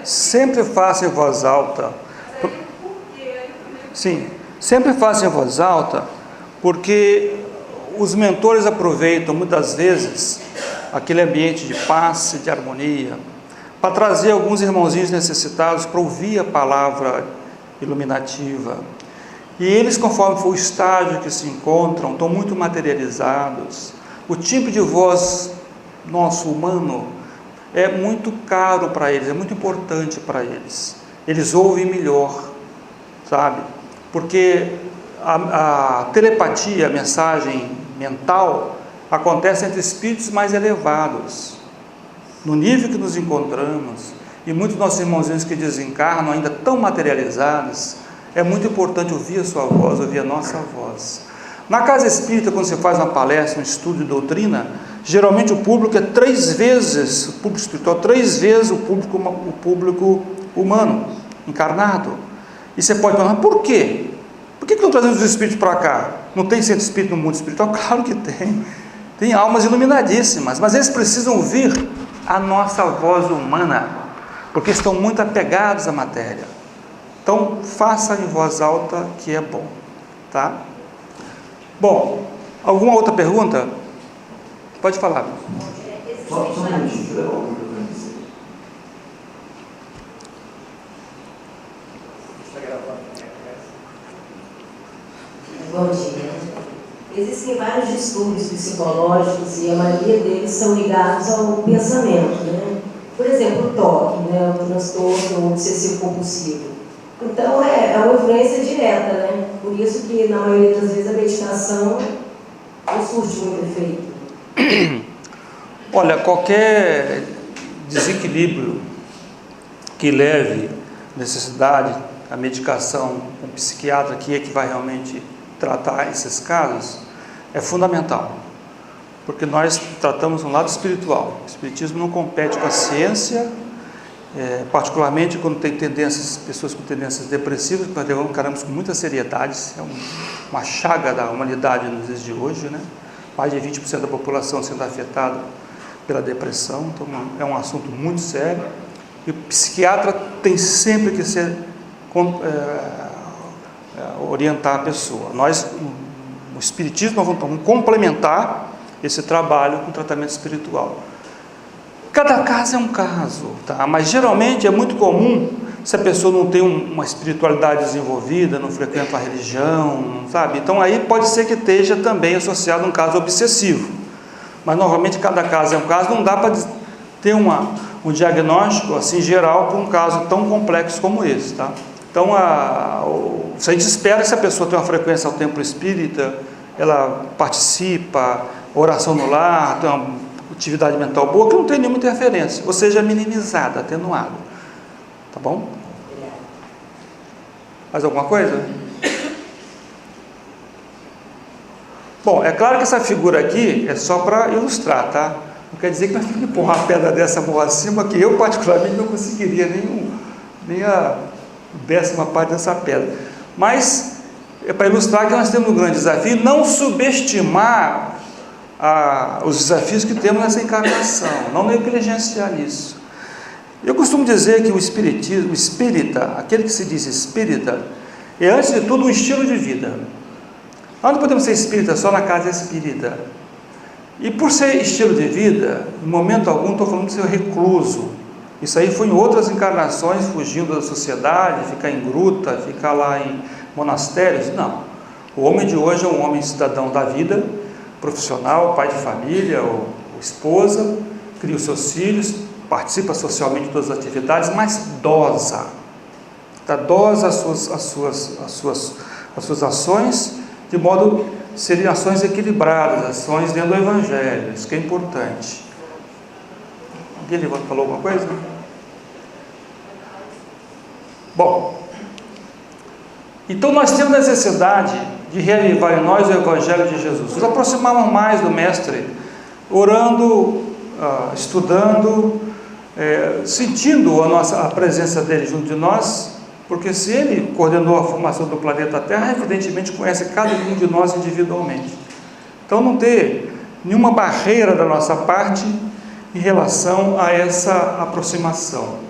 Sempre faça em voz alta. Sim, sempre faça em voz alta, porque os mentores aproveitam muitas vezes aquele ambiente de paz e de harmonia para trazer alguns irmãozinhos necessitados para ouvir a palavra iluminativa. E eles, conforme for o estágio que se encontram, estão muito materializados. O tipo de voz nosso humano é muito caro para eles, é muito importante para eles. Eles ouvem melhor, sabe? Porque a telepatia, a mensagem mental, acontece entre espíritos mais elevados, no nível que nos encontramos, e muitos nossos irmãozinhos que desencarnam, ainda tão materializados, é muito importante ouvir a sua voz, ouvir a nossa voz. Na casa espírita, quando você faz uma palestra, um estudo de doutrina, geralmente o público é 3 vezes, o público espiritual, 3 vezes o público humano, encarnado. E você pode perguntar, por quê? Por que estão trazendo os espíritos para cá? Não tem centro espírita no mundo espiritual? Claro que tem. Tem almas iluminadíssimas, mas eles precisam ouvir a nossa voz humana, porque estão muito apegados à matéria. Então, faça em voz alta, que é bom, tá? Bom, alguma outra pergunta? Pode falar. Bom dia. Existem vários distúrbios psicológicos e a maioria deles são ligados ao pensamento, né? Por exemplo, o toque, né? O transtorno obsessivo compulsivo. Então, é uma influência direta, né? Por isso que, na maioria das vezes, a medicação não surte muito efeito. Olha, qualquer desequilíbrio que leve necessidade, a medicação, um psiquiatra que é que vai realmente tratar esses casos, é fundamental, porque nós tratamos um lado espiritual. O espiritismo não compete com a ciência, particularmente quando tem pessoas com tendências depressivas, que nós encaramos com muita seriedade. É uma chaga da humanidade nos dias de hoje, né? Mais de 20% da população sendo afetada pela depressão, então é um assunto muito sério, e o psiquiatra tem sempre que orientar a pessoa. Nós, no espiritismo, nós vamos complementar esse trabalho com tratamento espiritual. Cada caso é um caso, tá? Mas geralmente é muito comum, se a pessoa não tem uma espiritualidade desenvolvida, não frequenta a religião, sabe? Então aí pode ser que esteja também associado a um caso obsessivo. Mas normalmente cada caso é um caso, não dá para ter um diagnóstico assim geral para um caso tão complexo como esse, tá? Então se a gente espera que se a pessoa tem uma frequência ao templo espírita, ela participa, oração no lar, tem uma atividade mental boa, que não tem nenhuma interferência, ou seja, minimizada, atenuada, tá bom? Mais alguma coisa? Bom, é claro que essa figura aqui é só para ilustrar, tá? Não quer dizer que nós temos que empurrar uma pedra dessa morra acima, que eu particularmente não conseguiria nem a 10ª parte dessa pedra. Mas é para ilustrar que nós temos um grande desafio, não subestimar os desafios que temos nessa encarnação, não negligenciar isso. Eu costumo dizer que o espiritismo, o espírita, aquele que se diz espírita, é antes de tudo um estilo de vida. Nós não podemos ser espírita só na casa espírita. E por ser estilo de vida, em momento algum estou falando de ser recluso. Isso aí foi em outras encarnações, fugindo da sociedade, ficar em gruta, ficar lá em monastérios. Não. O homem de hoje é um homem cidadão da vida, profissional, pai de família, ou esposa, cria os seus filhos, participa socialmente de todas as atividades, mas dosa. Dosa as suas ações, de modo a serem ações equilibradas, ações dentro do Evangelho. Isso que é importante. Alguém falou alguma coisa? Bom, então nós temos necessidade de reavivar em nós o Evangelho de Jesus, nos aproximarmos mais do Mestre, orando, estudando, sentindo a presença dele junto de nós, porque se ele coordenou a formação do planeta Terra, evidentemente conhece cada um de nós individualmente. Então não ter nenhuma barreira da nossa parte em relação a essa aproximação.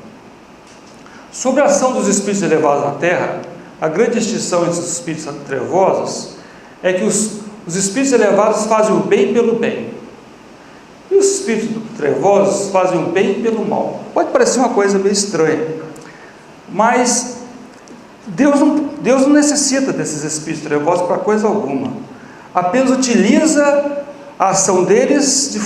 Sobre a ação dos espíritos elevados na Terra, a grande distinção entre os espíritos trevosos é que os espíritos elevados fazem o bem pelo bem, e os espíritos trevosos fazem o bem pelo mal. Pode parecer uma coisa meio estranha, mas Deus não necessita desses espíritos trevosos para coisa alguma, apenas utiliza a ação deles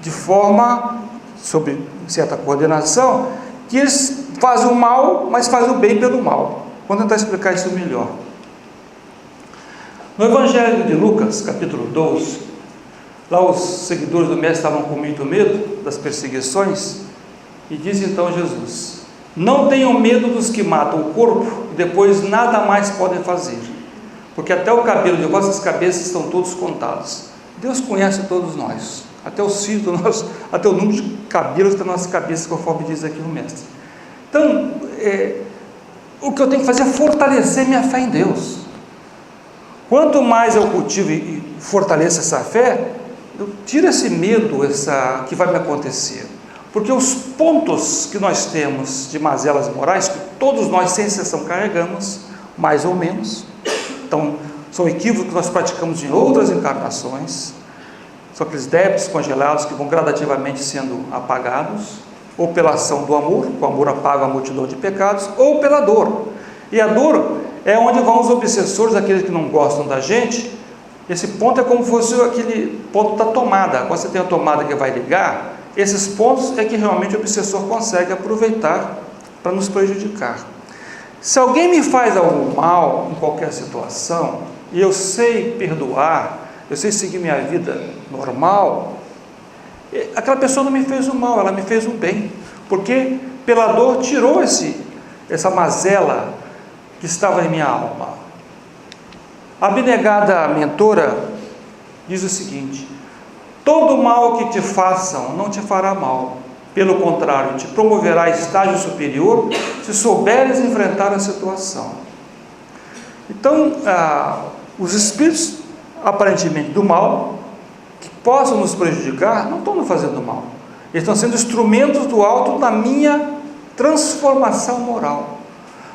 de forma, sob certa coordenação, que eles fazem o mal, mas fazem o bem pelo mal. Vou tentar explicar isso melhor. No Evangelho de Lucas, capítulo 12, lá os seguidores do Mestre estavam com muito medo das perseguições, e diz então Jesus: não tenham medo dos que matam o corpo e depois nada mais podem fazer, porque até o cabelo de vossas cabeças estão todos contados. Deus conhece todos nós, até os fios do nosso, até o número de cabelos da nossa cabeça, conforme diz aqui o Mestre. Então, o que eu tenho que fazer é fortalecer minha fé em Deus. Quanto mais eu cultivo e fortaleço essa fé, eu tiro esse medo que vai me acontecer. Porque os pontos que nós temos de mazelas morais, que todos nós, sem exceção, carregamos, mais ou menos, então, são equívocos que nós praticamos em outras encarnações, são aqueles débitos congelados que vão gradativamente sendo apagados, ou pela ação do amor, o amor apaga a multidão de pecados, ou pela dor. E a dor é onde vão os obsessores, aqueles que não gostam da gente. Esse ponto é como se fosse aquele ponto da tomada. Quando você tem a tomada que vai ligar, esses pontos é que realmente o obsessor consegue aproveitar para nos prejudicar. Se alguém me faz algo mal em qualquer situação, e eu sei perdoar, eu sei seguir minha vida normal, aquela pessoa não me fez o mal, ela me fez o bem, porque pela dor tirou essa mazela que estava em minha alma. A abnegada mentora diz o seguinte: todo mal que te façam não te fará mal, pelo contrário, te promoverá a estágio superior se souberes enfrentar a situação. Então, os espíritos aparentemente do mal, que possam nos prejudicar, não estão nos fazendo mal, eles estão sendo instrumentos do alto na minha transformação moral.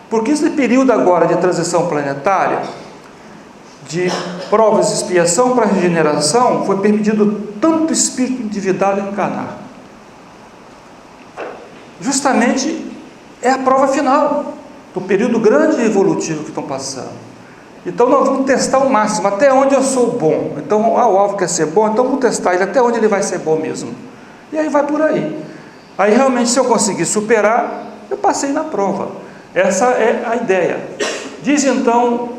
Porque esse período agora de transição planetária, de provas de expiação para regeneração, foi permitido tanto espírito endividado encarnar. Justamente é a prova final do período grande e evolutivo que estão passando. Então nós vamos testar o máximo, até onde eu sou bom. Então o alvo quer ser bom, então vamos testar ele até onde ele vai ser bom mesmo. E aí vai por aí. Aí realmente, se eu conseguir superar, eu passei na prova. Essa é a ideia. Diz então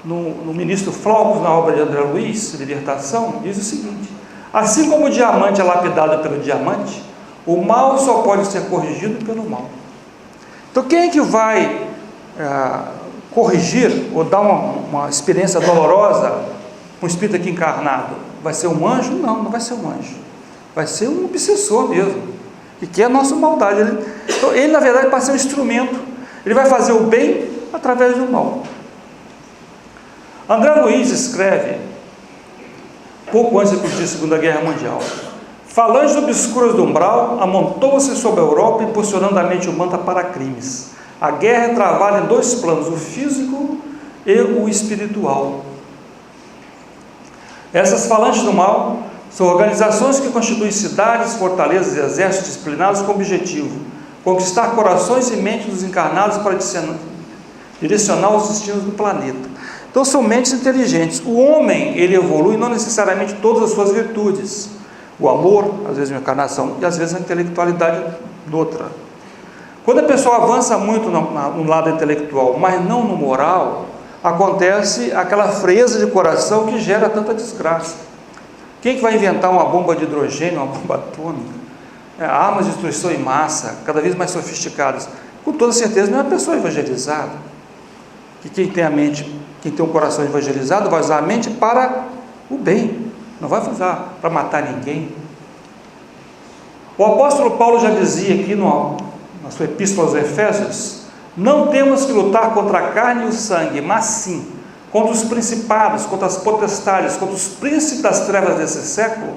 no ministro Flaubus, na obra de André Luiz, Libertação, diz o seguinte: assim como o diamante é lapidado pelo diamante, o mal só pode ser corrigido pelo mal. Então quem é que vai corrigir ou dar uma experiência dolorosa um espírito aqui encarnado, vai ser um anjo? Não, não vai ser um anjo. Vai ser um obsessor mesmo, que quer a nossa maldade. Então, ele, na verdade, passa a ser um instrumento. Ele vai fazer o bem através do mal. André Luiz escreve, pouco antes de eclodir a Segunda Guerra Mundial: falanges obscuras do umbral amontoam-se sobre a Europa, impulsionando a mente humana para crimes. A guerra é travada em dois planos, o físico e o espiritual. Essas falanges do mal são organizações que constituem cidades, fortalezas e exércitos disciplinados com o objetivo: conquistar corações e mentes dos encarnados para direcionar os destinos do planeta. Então são mentes inteligentes. O homem, ele evolui não necessariamente todas as suas virtudes. O amor, às vezes uma encarnação, e às vezes a intelectualidade outra. Quando a pessoa avança muito no lado intelectual, mas não no moral, acontece aquela frieza de coração que gera tanta desgraça. Quem que vai inventar uma bomba de hidrogênio, uma bomba atômica? Armas de destruição em massa, cada vez mais sofisticadas. Com toda certeza não é uma pessoa evangelizada. Que quem tem a mente, quem tem um coração evangelizado, vai usar a mente para o bem, não vai usar para matar ninguém. O apóstolo Paulo já dizia aqui na sua epístola aos Efésios: não temos que lutar contra a carne e o sangue, mas sim contra os principados, contra as potestades, contra os príncipes das trevas desse século,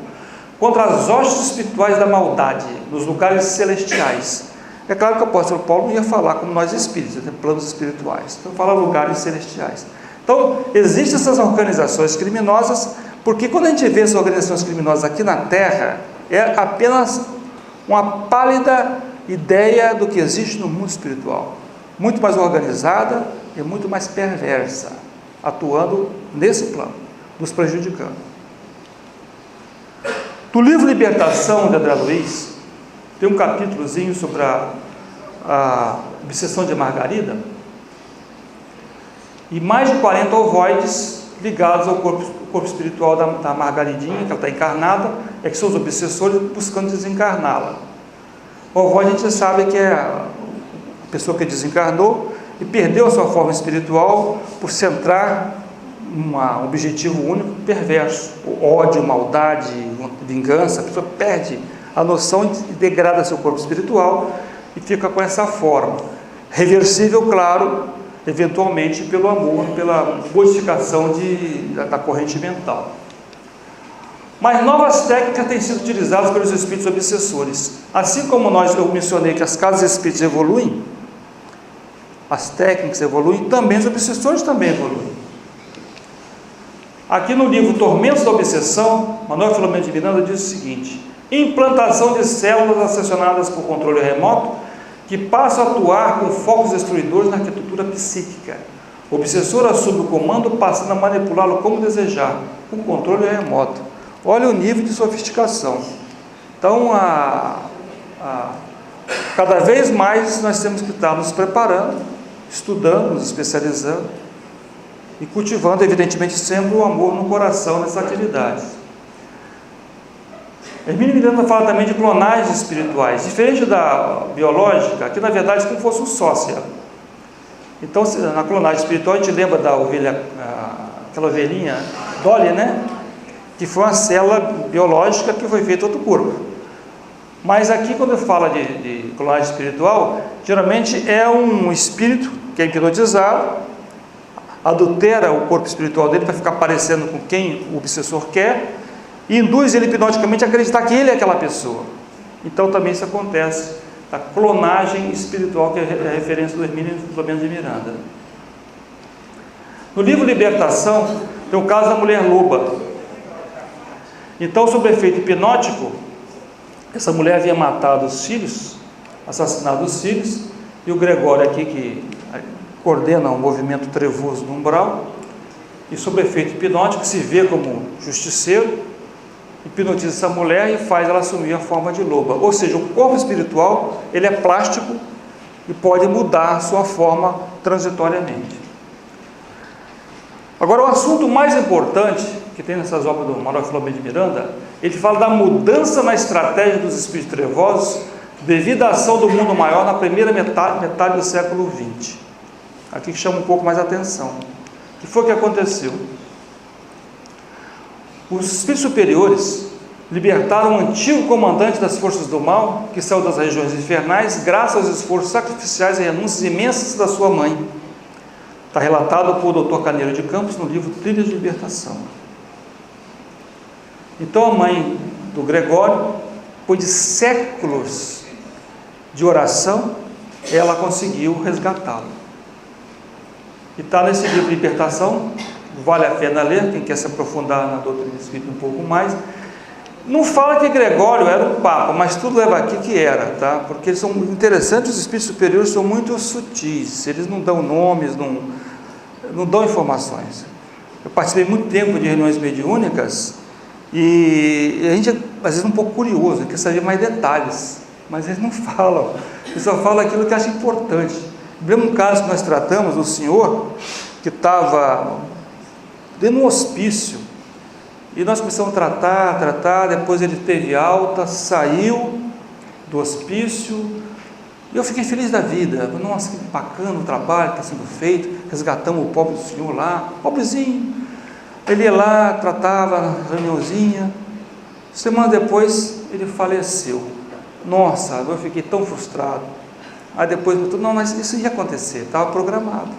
contra as hostes espirituais da maldade nos lugares celestiais. É claro que o apóstolo Paulo não ia falar como nós espíritos, planos espirituais, então fala lugares celestiais. Então existem essas organizações criminosas, porque quando a gente vê essas organizações criminosas aqui na Terra, é apenas uma pálida ideia do que existe no mundo espiritual, muito mais organizada e muito mais perversa, atuando nesse plano, nos prejudicando. No livro Libertação, de André Luiz, tem um capítulozinho sobre a obsessão de Margarida, e mais de 40 ovoides ligados ao corpo espiritual da Margaridinha, que ela está encarnada, é que são os obsessores buscando desencarná-la. O ovoide a gente sabe que é a pessoa que desencarnou e perdeu a sua forma espiritual por centrar um objetivo único perverso, o ódio, maldade, vingança. A pessoa perde a noção e degrada seu corpo espiritual e fica com essa forma, reversível, claro, eventualmente pelo amor, pela modificação da corrente mental. Mas novas técnicas têm sido utilizadas pelos espíritos obsessores. Assim como eu mencionei que as casas espíritas evoluem, as técnicas evoluem, também os obsessores também evoluem. Aqui no livro Tormentos da Obsessão, Manuel Filomeno de Miranda diz o seguinte: implantação de células acionadas por controle remoto que passam a atuar com focos destruidores na arquitetura psíquica. O obsessor assume o comando, passando a manipulá-lo como desejar, com controle remoto. Olha o nível de sofisticação. Então, cada vez mais nós temos que estar nos preparando, estudando, nos especializando e cultivando, evidentemente, sempre o amor no coração nessas atividades. Hermínio Miranda fala também de clonagens espirituais, diferente da biológica, que na verdade é como fosse um sócia. Então, na clonagem espiritual, a gente lembra da ovelha, aquela ovelhinha Dolly, né? Que foi uma célula biológica que foi feita outro corpo. Mas aqui, quando eu falo de clonagem espiritual, geralmente é um espírito que é hipnotizado, adultera o corpo espiritual dele para ficar parecendo com quem o obsessor quer, e induz ele hipnoticamente a acreditar que ele é aquela pessoa. Então também isso acontece, a clonagem espiritual, que é a referência do Hermínio Filomeno de Miranda. No livro Libertação tem o caso da mulher loba. Então, sob efeito hipnótico, essa mulher havia matado os filhos, assassinado os filhos, e o Gregório aqui, que coordena um movimento trevoso no umbral, e sob efeito hipnótico se vê como justiceiro, hipnotiza essa mulher e faz ela assumir a forma de loba. Ou seja, o corpo espiritual, ele é plástico e pode mudar a sua forma transitoriamente. Agora, o assunto mais importante que tem nessas obras do Manuel Filomeno de Miranda, ele fala da mudança na estratégia dos espíritos trevosos devido à ação do mundo maior na primeira metade do século XX. Aqui que chama um pouco mais a atenção. O que foi que aconteceu? Os espíritos superiores libertaram o antigo comandante das forças do mal, que saiu das regiões infernais, graças aos esforços sacrificiais e renúncias imensas da sua mãe. Está relatado por Dr. Carneiro de Campos no livro Trilhas de Libertação. Então a mãe do Gregório, depois de séculos de oração, ela conseguiu resgatá-lo. E está nesse livro de Libertação, vale a pena ler, quem quer se aprofundar na doutrina espírita um pouco mais. Não fala que Gregório era o Papa, mas tudo leva aqui que era, tá? Porque eles são interessantes, os espíritos superiores são muito sutis, eles não dão nomes, não dão informações. Eu participei muito tempo de reuniões mediúnicas e a gente, às vezes, é um pouco curioso, quer saber mais detalhes, mas eles não falam, eles só falam aquilo que acham importante. Lembra um caso que nós tratamos, um senhor que estava dentro de um hospício, e nós começamos a tratar, depois ele teve alta, saiu do hospício, e eu fiquei feliz da vida. Nossa, que bacana o trabalho que está sendo feito, resgatamos o pobre do senhor lá, pobrezinho. Ele ia lá, tratava, reuniãozinha. Semana depois, ele faleceu. Nossa, eu fiquei tão frustrado. Aí depois, não, mas isso ia acontecer, estava programado.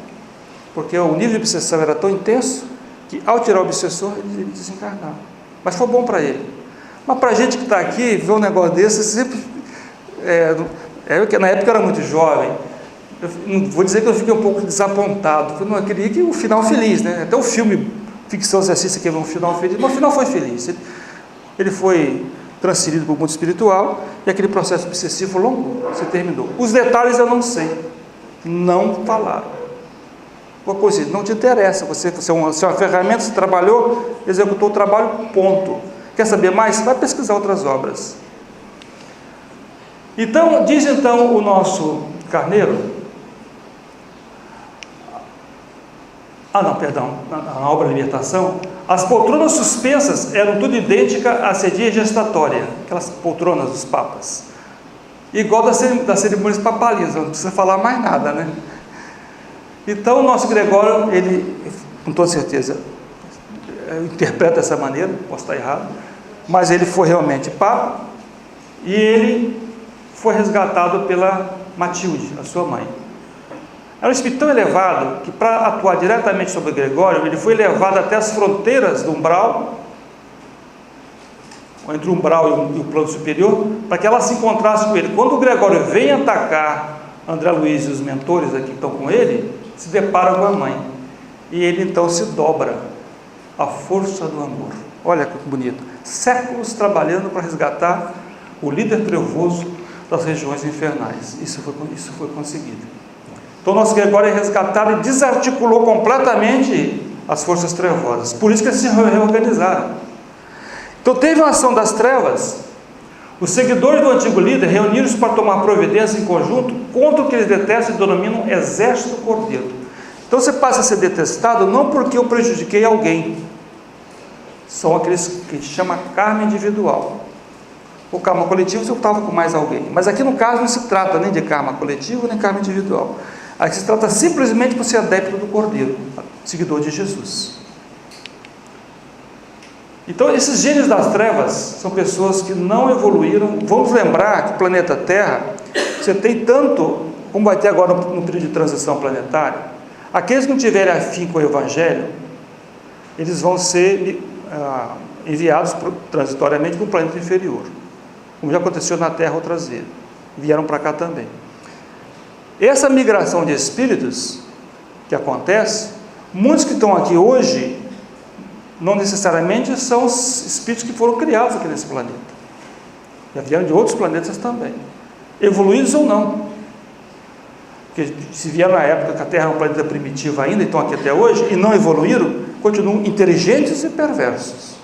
Porque o nível de obsessão era tão intenso, que ao tirar o obsessor, ele desencarnava. Mas foi bom para ele. Mas para a gente que está aqui, ver um negócio desse, sempre... na época eu era muito jovem, eu não vou dizer que eu fiquei um pouco desapontado, porque eu não queria que o final feliz, né? Até o filme Ficção Exercício quer ver um final feliz, mas o final foi feliz. Ele foi transferido para o mundo espiritual, e aquele processo obsessivo longo se terminou. Os detalhes eu não sei, não falaram. Uma coisa, não te interessa, você é uma ferramenta, você trabalhou, executou o trabalho, ponto. Quer saber mais? Vai pesquisar outras obras. Então, diz então o nosso Carneiro, na obra Libertação, as poltronas suspensas eram tudo idênticas à sedia gestatória, aquelas poltronas dos papas, igual das cerimônias papalinas, não precisa falar mais nada, né? Então, o nosso Gregório, ele, com toda certeza, interpreta dessa maneira, posso estar errado, mas ele foi realmente Papa, e ele foi resgatado pela Matilde, a sua mãe. Era um espírito tão elevado, que para atuar diretamente sobre Gregório, ele foi levado até as fronteiras do umbral, entre o umbral e o plano superior, para que ela se encontrasse com ele. Quando o Gregório vem atacar André Luiz e os mentores aqui que estão com ele, se depara com a mãe, e ele então se dobra à força do amor. Olha que bonito, séculos trabalhando para resgatar o líder trevoso das regiões infernais. Isso foi conseguido. Então nosso Gregório é resgatado e desarticulou completamente as forças trevosas, por isso que eles se reorganizaram. Então teve uma ação das trevas, os seguidores do antigo líder reuniram-se para tomar providência em conjunto contra o que eles detestam e denominam exército cordeiro. Então você passa a ser detestado não porque eu prejudiquei alguém, são aqueles que chama karma individual. O karma coletivo você estava com mais alguém, mas aqui no caso não se trata nem de karma coletivo nem karma individual, aqui se trata simplesmente por ser adepto do cordeiro, seguidor de Jesus. Então esses gênios das trevas são pessoas que não evoluíram. Vamos lembrar que o planeta Terra, você tem tanto, como vai ter agora no período de transição planetária, aqueles que não tiverem afim com o Evangelho, eles vão ser enviados transitoriamente para o planeta inferior, como já aconteceu na Terra outras vezes, vieram para cá também. Essa migração de espíritos que acontece, muitos que estão aqui hoje, não necessariamente são os espíritos que foram criados aqui nesse planeta, já vieram de outros planetas também, evoluídos ou não, porque se vieram na época que a Terra era um planeta primitivo ainda, e estão aqui até hoje, e não evoluíram, continuam inteligentes e perversos.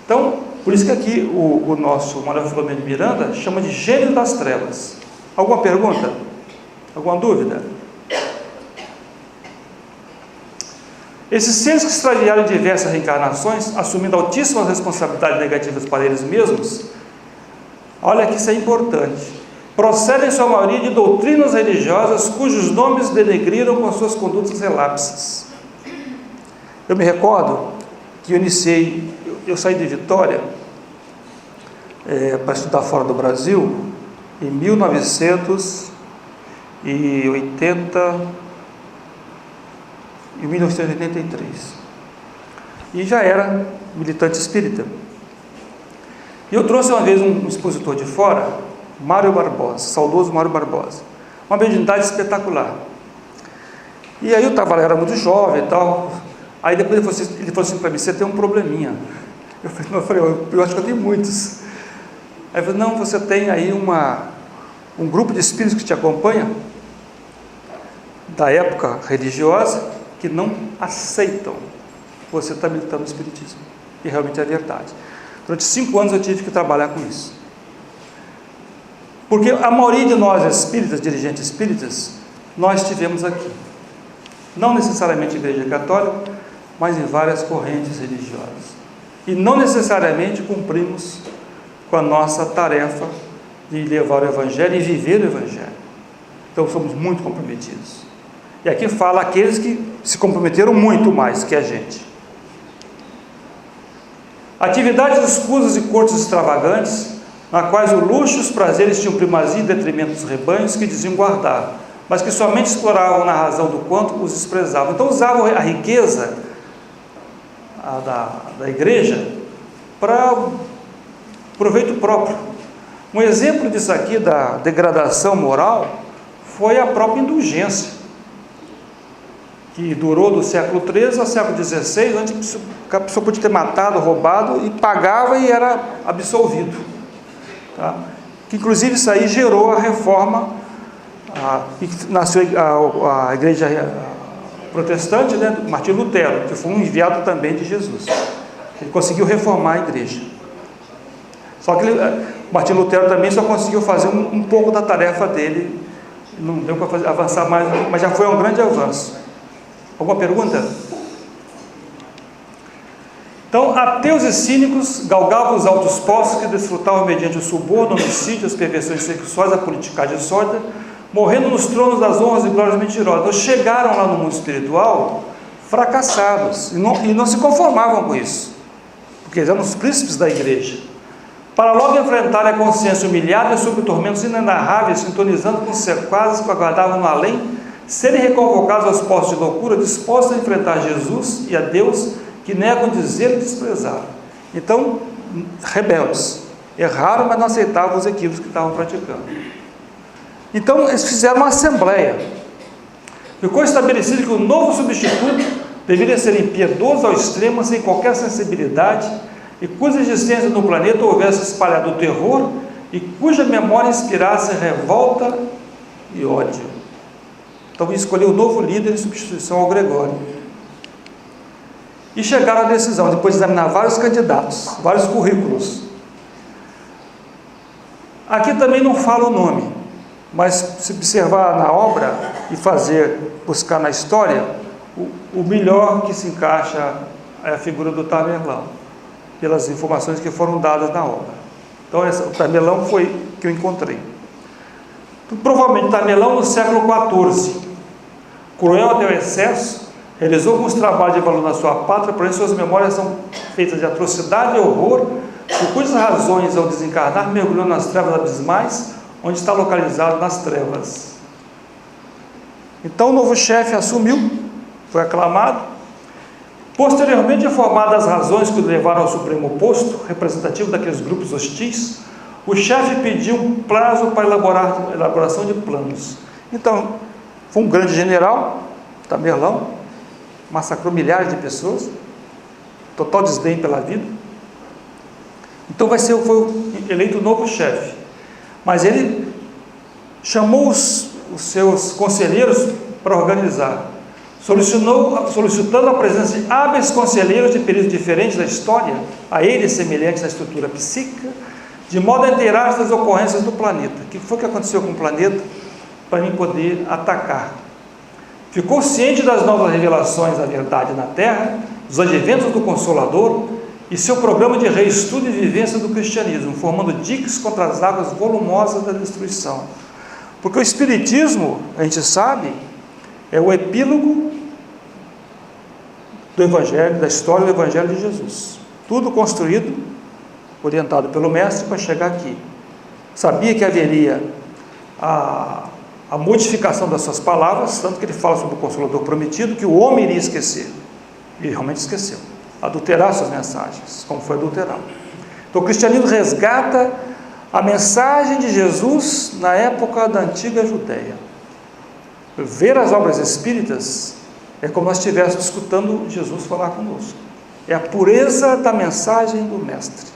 Então, por isso que aqui o nosso Manuel Filomeno de Miranda chama de gênio das trevas. Alguma pergunta? Alguma dúvida? Esses seres que extraviaram diversas reencarnações, assumindo altíssimas responsabilidades negativas para eles mesmos, olha que isso é importante, procedem em sua maioria de doutrinas religiosas cujos nomes denegriram com suas condutas relapsas. Eu me recordo que eu iniciei, eu saí de Vitória para estudar fora do Brasil em 1983. E já era militante espírita. E eu trouxe uma vez um expositor de fora, Mário Barbosa, saudoso Mário Barbosa. Uma mediunidade espetacular. E aí eu era muito jovem e tal. Aí depois ele falou assim para mim: você tem um probleminha. Eu falei, eu acho que eu tenho muitos. Aí ele falou: não, você tem aí um grupo de espíritos que te acompanha, da época religiosa, que não aceitam você estar militando no espiritismo. E realmente é verdade. Durante 5 anos eu tive que trabalhar com isso. Porque a maioria de nós espíritas, dirigentes espíritas, nós estivemos aqui. Não necessariamente a Igreja Católica, mas em várias correntes religiosas. E não necessariamente cumprimos com a nossa tarefa de levar o Evangelho e viver o Evangelho. Então somos muito comprometidos. E aqui fala aqueles que se comprometeram muito mais que a gente. Atividades escusas e cortes extravagantes, na quais o luxo e os prazeres tinham primazia em detrimento dos rebanhos que diziam guardar, mas que somente exploravam na razão do quanto os desprezavam. Então usavam a riqueza da igreja para proveito próprio. Um exemplo disso aqui, da degradação moral, foi a própria indulgência, que durou do século XIII ao século XVI, onde a pessoa podia ter matado, roubado, e pagava e era absolvido. Tá? Que inclusive isso aí gerou a reforma, que nasceu a igreja protestante, né, Martinho Lutero, que foi um enviado também de Jesus. Ele conseguiu reformar a igreja. Só que Martinho Lutero também só conseguiu fazer um pouco da tarefa dele, não deu para avançar mais, mas já foi um grande avanço. Alguma pergunta? Então, ateus e cínicos galgavam os altos postos que desfrutavam mediante o suborno, o homicídio, as perversões sexuais, a politicagem sórdida, morrendo nos tronos das honras e glórias mentirosas. Então, chegaram lá no mundo espiritual fracassados e não se conformavam com isso, porque eles eram os príncipes da igreja, para logo enfrentarem a consciência humilhada e sob tormentos inenarráveis, sintonizando com os sequazes que aguardavam no além, serem reconvocados aos postos de loucura, dispostos a enfrentar Jesus e a Deus, que negam dizer e desprezar. Então, rebeldes, erraram, mas não aceitavam os equívocos que estavam praticando. Então, eles fizeram uma assembleia. Ficou estabelecido que o novo substituto deveria ser impiedoso ao extremo, sem qualquer sensibilidade, e cuja existência no planeta houvesse espalhado o terror, e cuja memória inspirasse revolta e ódio. Então, escolheu o novo líder em substituição ao Gregório. E chegaram à decisão, depois de examinar vários candidatos, vários currículos. Aqui também não fala o nome, mas se observar na obra e buscar na história, o melhor que se encaixa é a figura do Tamerlão, pelas informações que foram dadas na obra. Então, o Tamerlão foi que eu encontrei. Então, provavelmente Tamerlão no século XIV, cruel até o excesso, realizou alguns trabalhos de valor na sua pátria, porém suas memórias são feitas de atrocidade e horror, por cujas razões, ao desencarnar, mergulhou nas trevas abismais, onde está localizado nas trevas. Então o novo chefe assumiu, foi aclamado. Posteriormente, informadas as razões que o levaram ao supremo posto, representativo daqueles grupos hostis, o chefe pediu um prazo para elaboração de planos. Então, foi um grande general, Tamerlão, massacrou milhares de pessoas, total desdém pela vida. Então foi eleito o novo chefe, mas ele chamou os seus conselheiros para organizar, solicitando a presença de hábeis conselheiros de períodos diferentes da história, a eles semelhantes na estrutura psíquica, de modo a inteirar-se das ocorrências do planeta. O que foi que aconteceu com o planeta para mim poder atacar? Ficou ciente das novas revelações da verdade na Terra, dos adventos do Consolador e seu programa de reestudo e vivência do cristianismo, formando diques contra as águas volumosas da destruição. Porque o Espiritismo, a gente sabe, é o epílogo do Evangelho, da história do Evangelho de Jesus. Tudo construído, orientado pelo mestre para chegar aqui. Sabia que haveria a modificação das suas palavras, tanto que ele fala sobre o Consolador prometido, que o homem iria esquecer. E realmente esqueceu. Adulterar suas mensagens, como foi adulterado. Então o cristianismo resgata a mensagem de Jesus na época da antiga Judéia. Ver as obras espíritas é como nós estivéssemos escutando Jesus falar conosco. É a pureza da mensagem do mestre.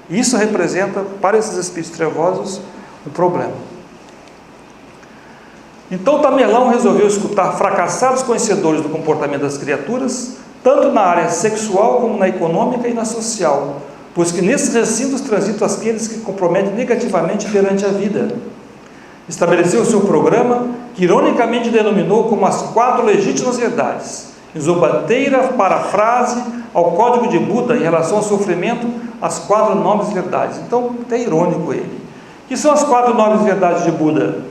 E isso representa, para esses espíritos trevosos, um problema. Então Tamerlão resolveu escutar fracassados conhecedores do comportamento das criaturas, tanto na área sexual como na econômica e na social, pois que nesses recintos transitam aqueles que comprometem negativamente perante a vida. Estabeleceu o seu programa, que ironicamente denominou como as 4 legítimas verdades, em zombateira parafrase ao código de Buda em relação ao sofrimento, as 4 nobres verdades. Então, é irônico ele. Que são as 4 nobres verdades de Buda?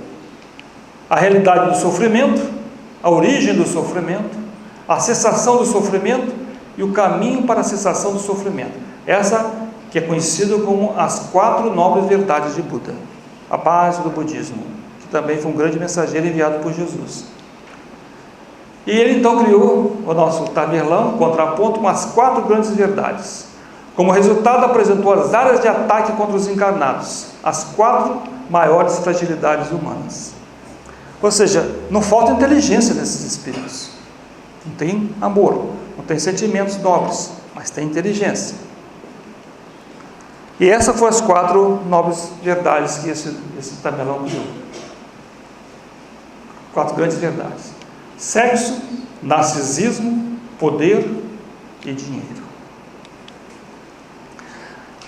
A realidade do sofrimento, a origem do sofrimento, a cessação do sofrimento e o caminho para a cessação do sofrimento. Essa que é conhecida como as 4 nobres verdades de Buda, a base do budismo, que também foi um grande mensageiro enviado por Jesus. E ele então criou, o nosso Tamerlão, contraponto, umas 4 grandes verdades. Como resultado, apresentou as áreas de ataque contra os encarnados, as 4 maiores fragilidades humanas. Ou seja, não falta inteligência nesses espíritos. Não tem amor, não tem sentimentos nobres, mas tem inteligência. E essas foram as 4 nobres verdades que esse Tamerlão criou. 4 grandes verdades: sexo, narcisismo, poder e dinheiro.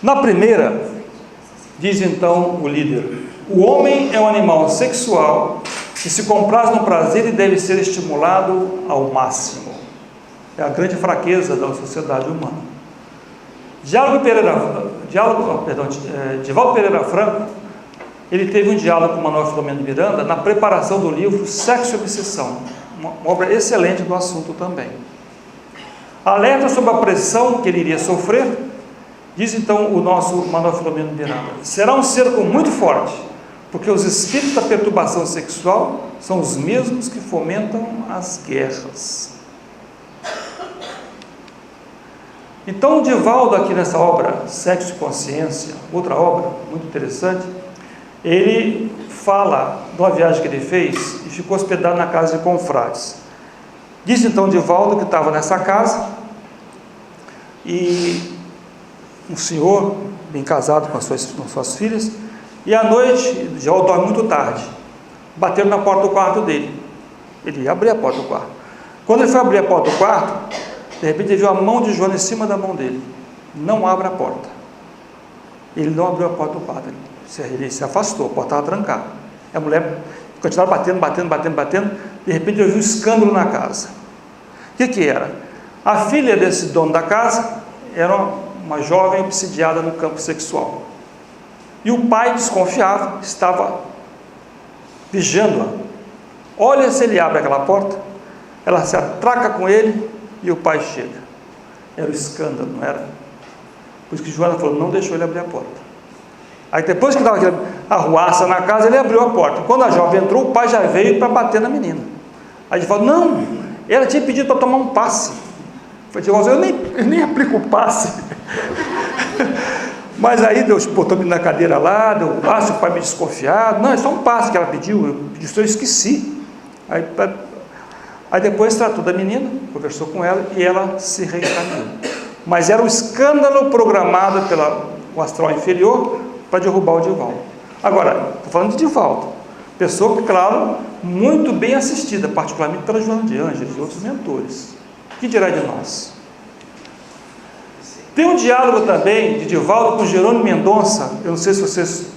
Na primeira, diz então o líder: o homem é um animal sexual que se compraz no prazer e deve ser estimulado ao máximo. É a grande fraqueza da sociedade humana. Divaldo Pereira Franco, ele teve um diálogo com Manuel Filomeno de Miranda na preparação do livro Sexo e Obsessão, uma obra excelente do assunto também. Alerta sobre a pressão que ele iria sofrer, diz então o nosso Manuel Filomeno de Miranda: será um cerco muito forte, porque os espíritos da perturbação sexual são os mesmos que fomentam as guerras. Então o Divaldo, aqui nessa obra Sexo e Consciência, outra obra muito interessante, ele fala de uma viagem que ele fez e ficou hospedado na casa de confrades. Diz então o Divaldo que estava nessa casa e um senhor bem casado com suas filhas, e à noite, já dorme muito tarde, bateram na porta do quarto dele. Ele ia abrir a porta do quarto. Quando ele foi abrir a porta do quarto, de repente ele viu a mão de Joana em cima da mão dele. Não abra a porta. Ele não abriu a porta do quarto. Ele se afastou, a porta estava trancada. A mulher continuava batendo. De repente ele ouviu um escândalo na casa. O que era? A filha desse dono da casa era uma jovem obsidiada no campo sexual. E o pai, desconfiava, estava vigiando-a. Olha se ele abre aquela porta, ela se atraca com ele e o pai chega. Era o escândalo, não era? Por isso que Joana falou, não deixou ele abrir a porta. Aí depois que estava aquela arruaça na casa, ele abriu a porta. Quando a jovem entrou, o pai já veio para bater na menina. Aí ele falou, não, ela tinha pedido para tomar um passe. Eu nem aplico o passe. Mas aí Deus botou me na cadeira lá, deu um passe, o pai me desconfiado. Não, é só um passe que ela pediu, eu esqueci. Aí depois tratou da menina, conversou com ela e ela se reencaminhou. Mas era um escândalo programado pelo astral inferior para derrubar o Divaldo. Agora, estou falando de Divaldo, pessoa que, claro, muito bem assistida, particularmente pela Joana de Ângeles e outros mentores. O que dirá de nós? Tem um diálogo também de Divaldo com Jerônimo Mendonça. Eu não sei se vocês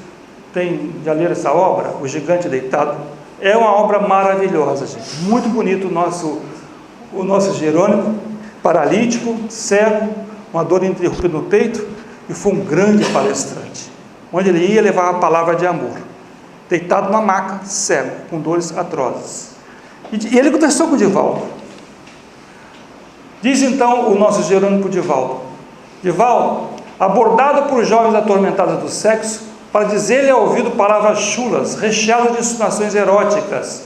já leram essa obra, O Gigante Deitado. É uma obra maravilhosa, gente. Muito bonito o nosso Jerônimo, paralítico, cego, uma dor interrompida no peito, e foi um grande palestrante. Onde ele ia, levava a palavra de amor. Deitado numa maca, cego, com dores atrozes. E ele conversou com o Divaldo. Diz então o nosso Jerônimo para o Divaldo: Divaldo, abordado por jovens atormentados do sexo, para dizer-lhe ao ouvido palavras chulas, recheadas de insinuações eróticas,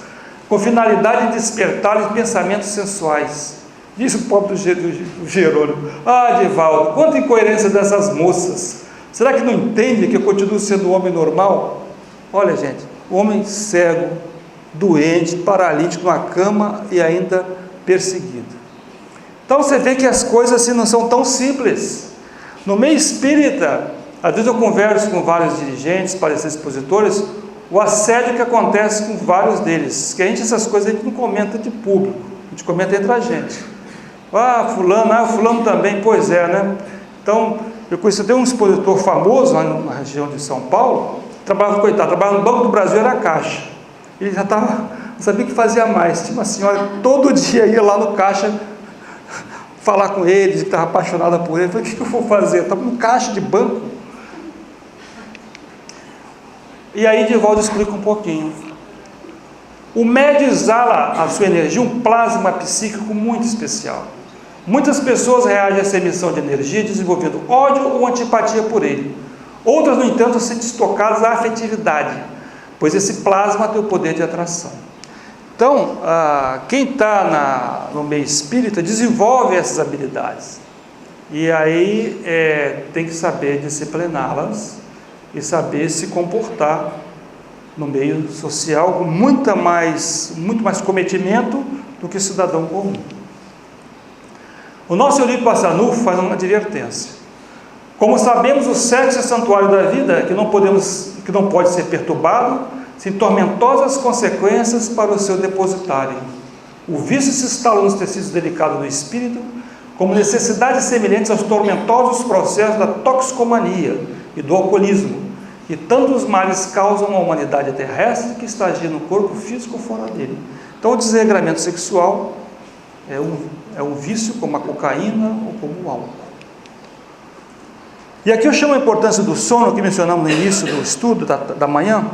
com finalidade de despertar-lhe pensamentos sensuais. Disse o pobre do Jerônimo: ah, Divaldo, quanta incoerência dessas moças! Será que não entende que eu continuo sendo um homem normal? Olha, gente, um homem cego, doente, paralítico, numa cama e ainda perseguido. Então você vê que as coisas assim não são tão simples. No meio espírita, às vezes eu converso com vários dirigentes, palestrantes, expositores, o assédio que acontece com vários deles, que essas coisas a gente não comenta de público, a gente comenta entre a gente. Ah, fulano também, pois é, né? Então, eu conheci até um expositor famoso lá na região de São Paulo, trabalhava no Banco do Brasil, era caixa. Ele já estava, não sabia o que fazia mais. Tinha uma senhora todo dia ia lá no caixa falar com ele, que estava apaixonada por ele. Eu falei: o que eu vou fazer? Estava no caixa de banco. E aí Divaldo explica um pouquinho. O médio exala a sua energia, um plasma psíquico muito especial. Muitas pessoas reagem a essa emissão de energia desenvolvendo ódio ou antipatia por ele. Outras, no entanto, sentem tocadas à afetividade, pois esse plasma tem o poder de atração. Então, quem está no meio espírita desenvolve essas habilidades. E aí tem que saber discipliná-las e saber se comportar no meio social com muito mais cometimento do que o cidadão comum. O nosso Eurico Passanufo faz uma advertência. Como sabemos, o sexo é santuário da vida, que não pode ser perturbado, sem tormentosas consequências para o seu depositário. O vício se instala nos tecidos delicados do espírito, como necessidades semelhantes aos tormentosos processos da toxicomania e do alcoolismo, e tantos males causam a humanidade terrestre que estagia no corpo físico ou fora dele. Então, o desregramento sexual é um vício como a cocaína ou como o álcool. E aqui eu chamo a importância do sono, que mencionamos no início do estudo da manhã,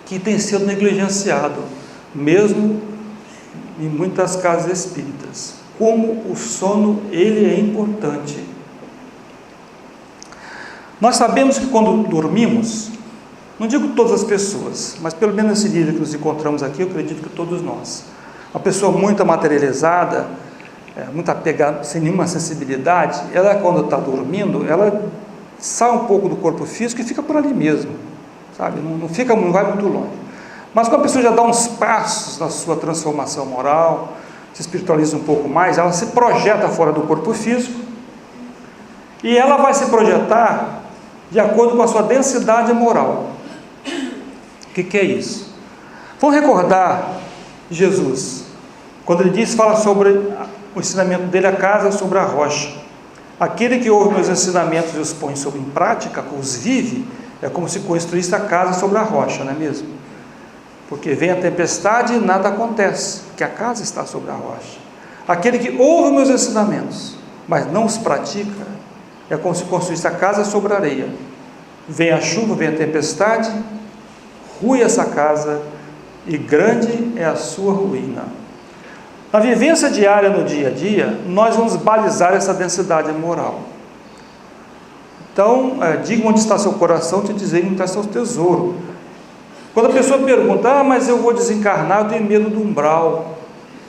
que tem sido negligenciado, mesmo em muitas casas espíritas. Como o sono, ele é importante. Nós sabemos que quando dormimos, não digo todas as pessoas, mas pelo menos nesse nível que nos encontramos aqui, eu acredito que todos nós, uma pessoa muito materializada, muito apegada, sem nenhuma sensibilidade, ela quando está dormindo, ela sai um pouco do corpo físico e fica por ali mesmo, sabe? Não vai muito longe. Mas quando a pessoa já dá uns passos na sua transformação moral, se espiritualiza um pouco mais, ela se projeta fora do corpo físico e ela vai se projetar de acordo com a sua densidade moral. O que é isso? Vamos recordar Jesus, quando ele fala sobre o ensinamento dele, a casa sobre a rocha. Aquele que ouve meus ensinamentos e os põe em prática, os vive, é como se construísse a casa sobre a rocha, não é mesmo? Porque vem a tempestade e nada acontece, porque a casa está sobre a rocha. Aquele que ouve meus ensinamentos, mas não os pratica, é como se construísse a casa sobre a areia. Vem a chuva, vem a tempestade, rui essa casa e grande é a sua ruína. Na vivência diária, no dia a dia, nós vamos balizar essa densidade moral. Então, diga onde está seu coração, te dizer onde está seu tesouro. Quando a pessoa pergunta: mas eu vou desencarnar, eu tenho medo do umbral.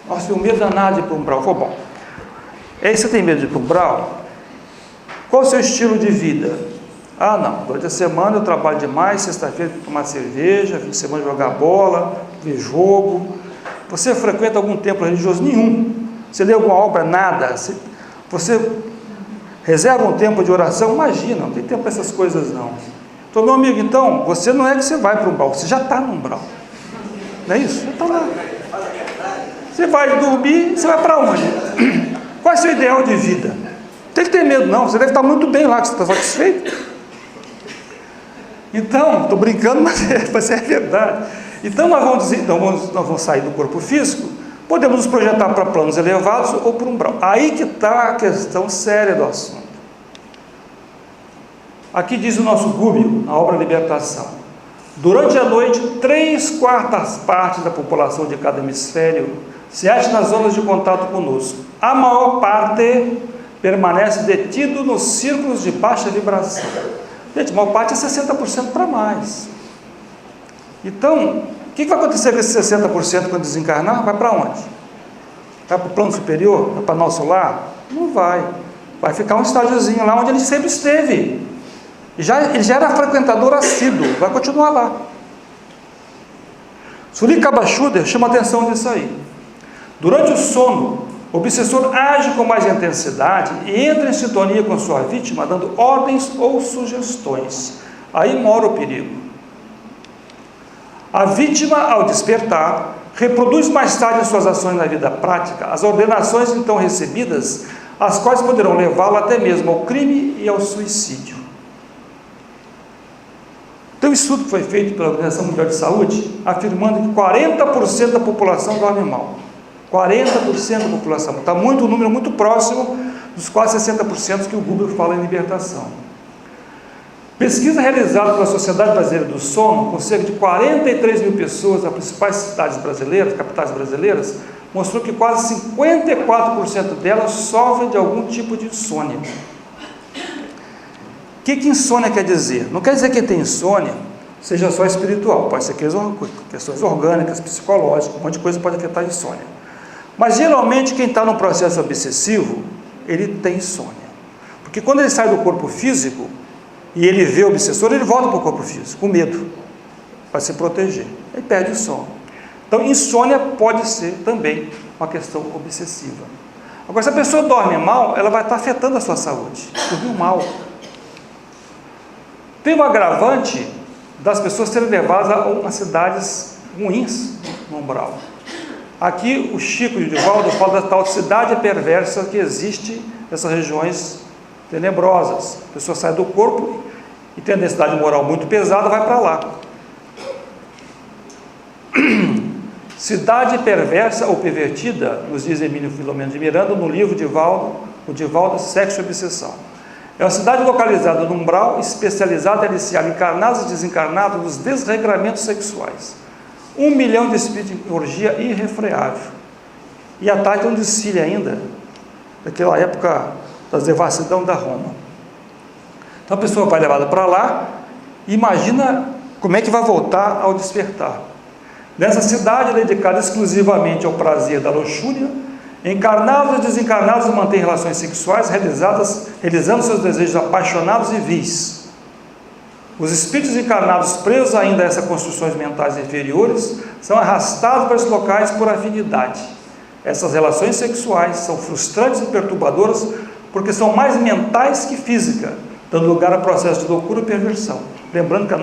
Nossa, eu tenho medo danado de ir para o umbral. Bom, você tem medo de ir para o umbral? Qual o seu estilo de vida? Não, durante a semana eu trabalho demais, sexta-feira tomar cerveja, fim de semana jogar bola, ver jogo. Você frequenta algum templo religioso? Nenhum. Você lê alguma obra? Nada. Você reserva um tempo de oração? Imagina, não tem tempo para essas coisas não. Então, meu amigo, então, você não é que você vai para o umbral, você já está no umbral. Não é isso? Já está lá. Você vai dormir, você vai para onde? Qual é o seu ideal de vida? Não tem que ter medo não, você deve estar muito bem lá, que você está satisfeito. Então, estou brincando, mas é verdade. Então nós vamos dizer, nós vamos sair do corpo físico, podemos nos projetar para planos elevados ou para um umbral. Aí que está a questão séria do assunto. Aqui diz o nosso Gúbio, na obra Libertação: durante a noite, 3/4 partes da população de cada hemisfério se acha nas zonas de contato conosco. A maior parte permanece detido nos círculos de baixa vibração. Gente, a maior parte é 60% para mais. Então, o que vai acontecer com esse 60% quando desencarnar? Vai para onde? Vai para o plano superior? Vai para nosso lar? Não vai. Vai ficar um estágiozinho lá onde ele sempre esteve. Ele já era frequentador assíduo, vai continuar lá. Suri Kabashuder chama atenção disso aí. Durante o sono, o obsessor age com mais intensidade e entra em sintonia com sua vítima, dando ordens ou sugestões. Aí mora o perigo. A vítima, ao despertar, reproduz mais tarde em suas ações na vida prática as ordenações então recebidas, as quais poderão levá-lo até mesmo ao crime e ao suicídio. Tem um estudo que foi feito pela Organização Mundial de Saúde, afirmando que 40% da população dorme mal. 40% da população. Está um número muito próximo dos quase 60% que o Google fala em libertação. Pesquisa realizada pela Sociedade Brasileira do Sono, com cerca de 43 mil pessoas nas principais cidades brasileiras, capitais brasileiras, mostrou que quase 54% delas sofrem de algum tipo de insônia. O que insônia quer dizer? Não quer dizer que quem tem insônia seja só espiritual, pode ser questões orgânicas, psicológicas, um monte de coisa pode afetar a insônia. Mas geralmente quem está num processo obsessivo, ele tem insônia. Porque quando ele sai do corpo físico e ele vê o obsessor, ele volta para o corpo físico, com medo, para se proteger. Ele perde o sono. Então, insônia pode ser também uma questão obsessiva. Agora, se a pessoa dorme mal, ela vai estar afetando a sua saúde. Dormiu mal. Tem um agravante das pessoas serem levadas a cidades ruins no umbral. Aqui o Chico e o Divaldo falam da tal cidade perversa que existe nessas regiões tenebrosas. A pessoa sai do corpo e tem a densidade moral muito pesada, vai para lá. Cidade perversa ou pervertida, nos diz Emílio Filomeno de Miranda, no livro o Divaldo, Sexo e Obsessão. É uma cidade localizada no umbral, especializada em aliciar encarnados e desencarnados nos desregramentos sexuais. 1 milhão de espíritos em orgia irrefreável. E à tarde tem um desfile ainda, daquela época da devassidão da Roma. Então a pessoa vai levada para lá e imagina como é que vai voltar ao despertar. Nessa cidade dedicada exclusivamente ao prazer da luxúria, encarnados e desencarnados mantêm relações sexuais realizando seus desejos apaixonados e vis. Os espíritos encarnados presos ainda a essas construções mentais inferiores são arrastados para esses locais por afinidade. Essas relações sexuais são frustrantes e perturbadoras porque são mais mentais que físicas, dando lugar a processos de loucura e perversão. Lembrando que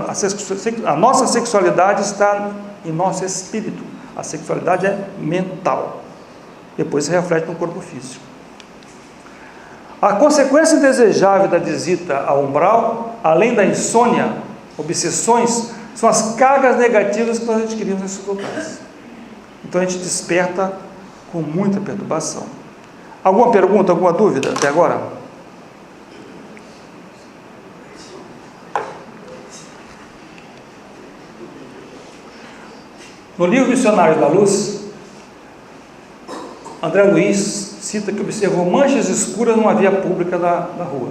a nossa sexualidade está em nosso espírito. A sexualidade é mental. Depois se reflete no corpo físico. A consequência indesejável da visita ao umbral, além da insônia, obsessões, são as cargas negativas que nós adquirimos nesses locais. Então a gente desperta com muita perturbação. Alguma pergunta, alguma dúvida até agora? No livro Missionários da Luz, André Luiz cita que observou manchas escuras numa via pública da rua.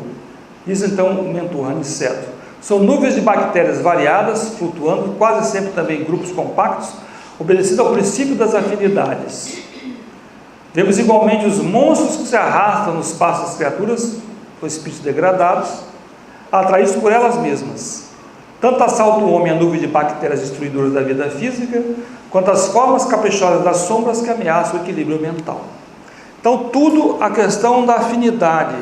Diz então o mentor Aniceto: são nuvens de bactérias variadas, flutuando, quase sempre também em grupos compactos, obedecendo ao princípio das afinidades. Vemos igualmente os monstros que se arrastam nos passos das criaturas, os espíritos degradados, atraídos por elas mesmas. Tanto assalta o homem a nuvem de bactérias destruidoras da vida física, quanto as formas caprichosas das sombras que ameaçam o equilíbrio mental. Então, tudo a questão da afinidade,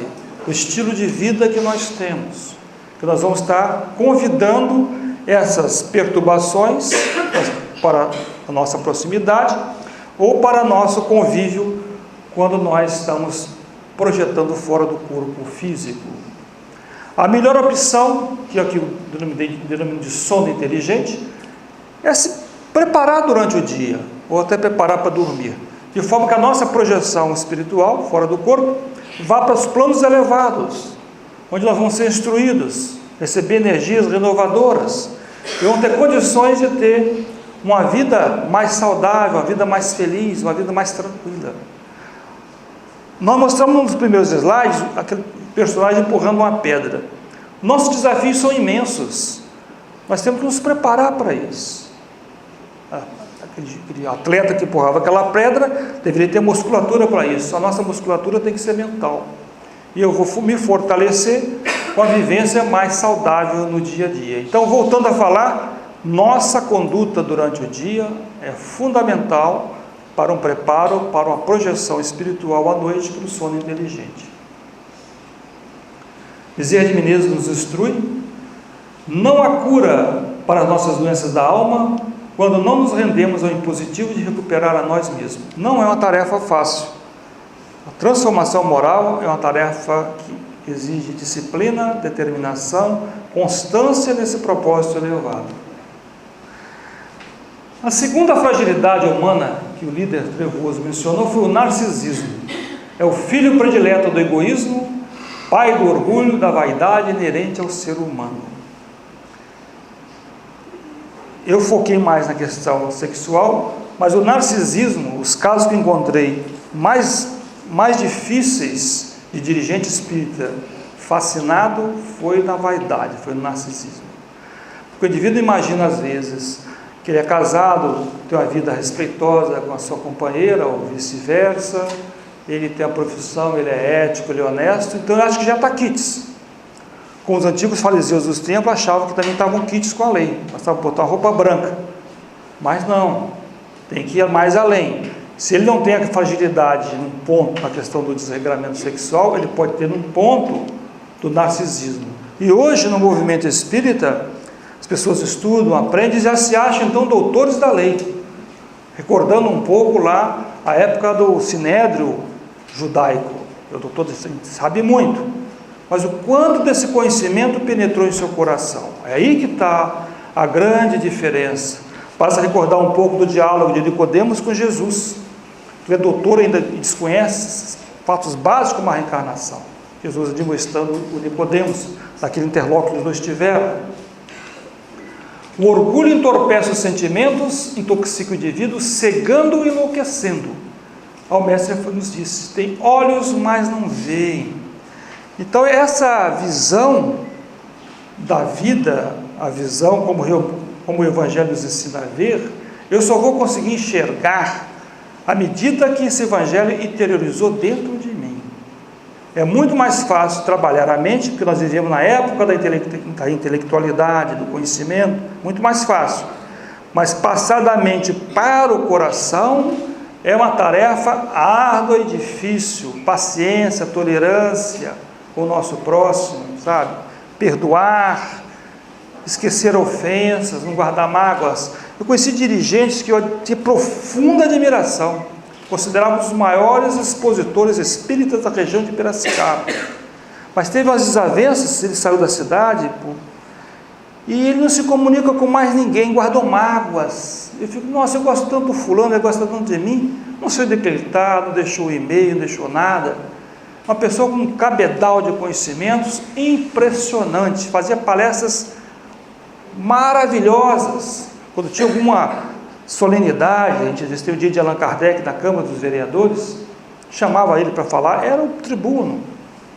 do estilo de vida que nós temos, que nós vamos estar convidando essas perturbações para a nossa proximidade ou para nosso convívio quando nós estamos projetando fora do corpo físico. A melhor opção, que é o que eu denomino de sono inteligente, é se preparar durante o dia, ou até preparar para dormir, de forma que a nossa projeção espiritual, fora do corpo, vá para os planos elevados, onde nós vamos ser instruídos, receber energias renovadoras, e vamos ter condições de ter uma vida mais saudável, uma vida mais feliz, uma vida mais tranquila. Nós mostramos nos primeiros slides aquele personagem empurrando uma pedra. Nossos desafios são imensos. Nós temos que nos preparar para isso. Aquele atleta que empurrava aquela pedra deveria ter musculatura para isso. A nossa musculatura tem que ser mental. E eu vou me fortalecer com a vivência mais saudável no dia a dia. Então, voltando a falar, nossa conduta durante o dia é fundamental para um preparo, para uma projeção espiritual à noite para o sono inteligente. Bezerra de Menezes nos instrui: não há cura para as nossas doenças da alma quando não nos rendemos ao impositivo de recuperar a nós mesmos. Não é uma tarefa fácil. A transformação moral é uma tarefa que exige disciplina, determinação, constância nesse propósito elevado. A segunda fragilidade humana que o líder Trevoso mencionou foi o narcisismo. É o filho predileto do egoísmo, pai do orgulho, da vaidade inerente ao ser humano. Eu foquei mais na questão sexual, mas o narcisismo, os casos que encontrei mais difíceis de dirigente espírita fascinado foi na vaidade, foi no narcisismo. Porque o indivíduo imagina às vezes que ele é casado, tem uma vida respeitosa com a sua companheira ou vice-versa, ele tem a profissão, ele é ético, ele é honesto, então eu acho que já está quites. Com os antigos fariseus dos templos achavam que também estavam quites com a lei, bastavam botar uma roupa branca. Mas não, tem que ir mais além. Se ele não tem a fragilidade num ponto na questão do desregramento sexual, ele pode ter num ponto do narcisismo. E hoje no movimento espírita, as pessoas estudam, aprendem e já se acham então doutores da lei. Recordando um pouco lá a época do sinédrio judaico. O doutor sabe muito. Mas o quanto desse conhecimento penetrou em seu coração? É aí que está a grande diferença. Basta recordar um pouco do diálogo de Nicodemos com Jesus. Tu é doutor ainda e desconhece fatos básicos como a reencarnação. Jesus admoestando o Nicodemos, daquele interlóculo que os dois tiveram. O orgulho entorpece os sentimentos, intoxica o indivíduo, cegando e enlouquecendo. O mestre nos disse: tem olhos, mas não veem. Então essa visão da vida, a visão como o Evangelho nos ensina a ver, eu só vou conseguir enxergar à medida que esse Evangelho interiorizou dentro de mim. É muito mais fácil trabalhar a mente, porque nós vivemos na época da intelectualidade, do conhecimento, muito mais fácil. Mas passar da mente para o coração é uma tarefa árdua e difícil. Paciência, tolerância com o nosso próximo, sabe? Perdoar, esquecer ofensas, não guardar mágoas. Eu conheci dirigentes que eu tinha profunda admiração, considerados os maiores expositores espíritas da região de Piracicaba. Mas teve umas desavenças, ele saiu da cidade, e ele não se comunica com mais ninguém, guardou mágoas. Eu fico, nossa, eu gosto tanto do fulano, ele gosta tanto de mim, não sei onde ele está, não deixou e-mail, não deixou nada. Uma pessoa com um cabedal de conhecimentos impressionante, fazia palestras maravilhosas. Quando tinha alguma solenidade, a gente tem o dia de Allan Kardec na Câmara dos Vereadores, chamava ele para falar, era o tribuno,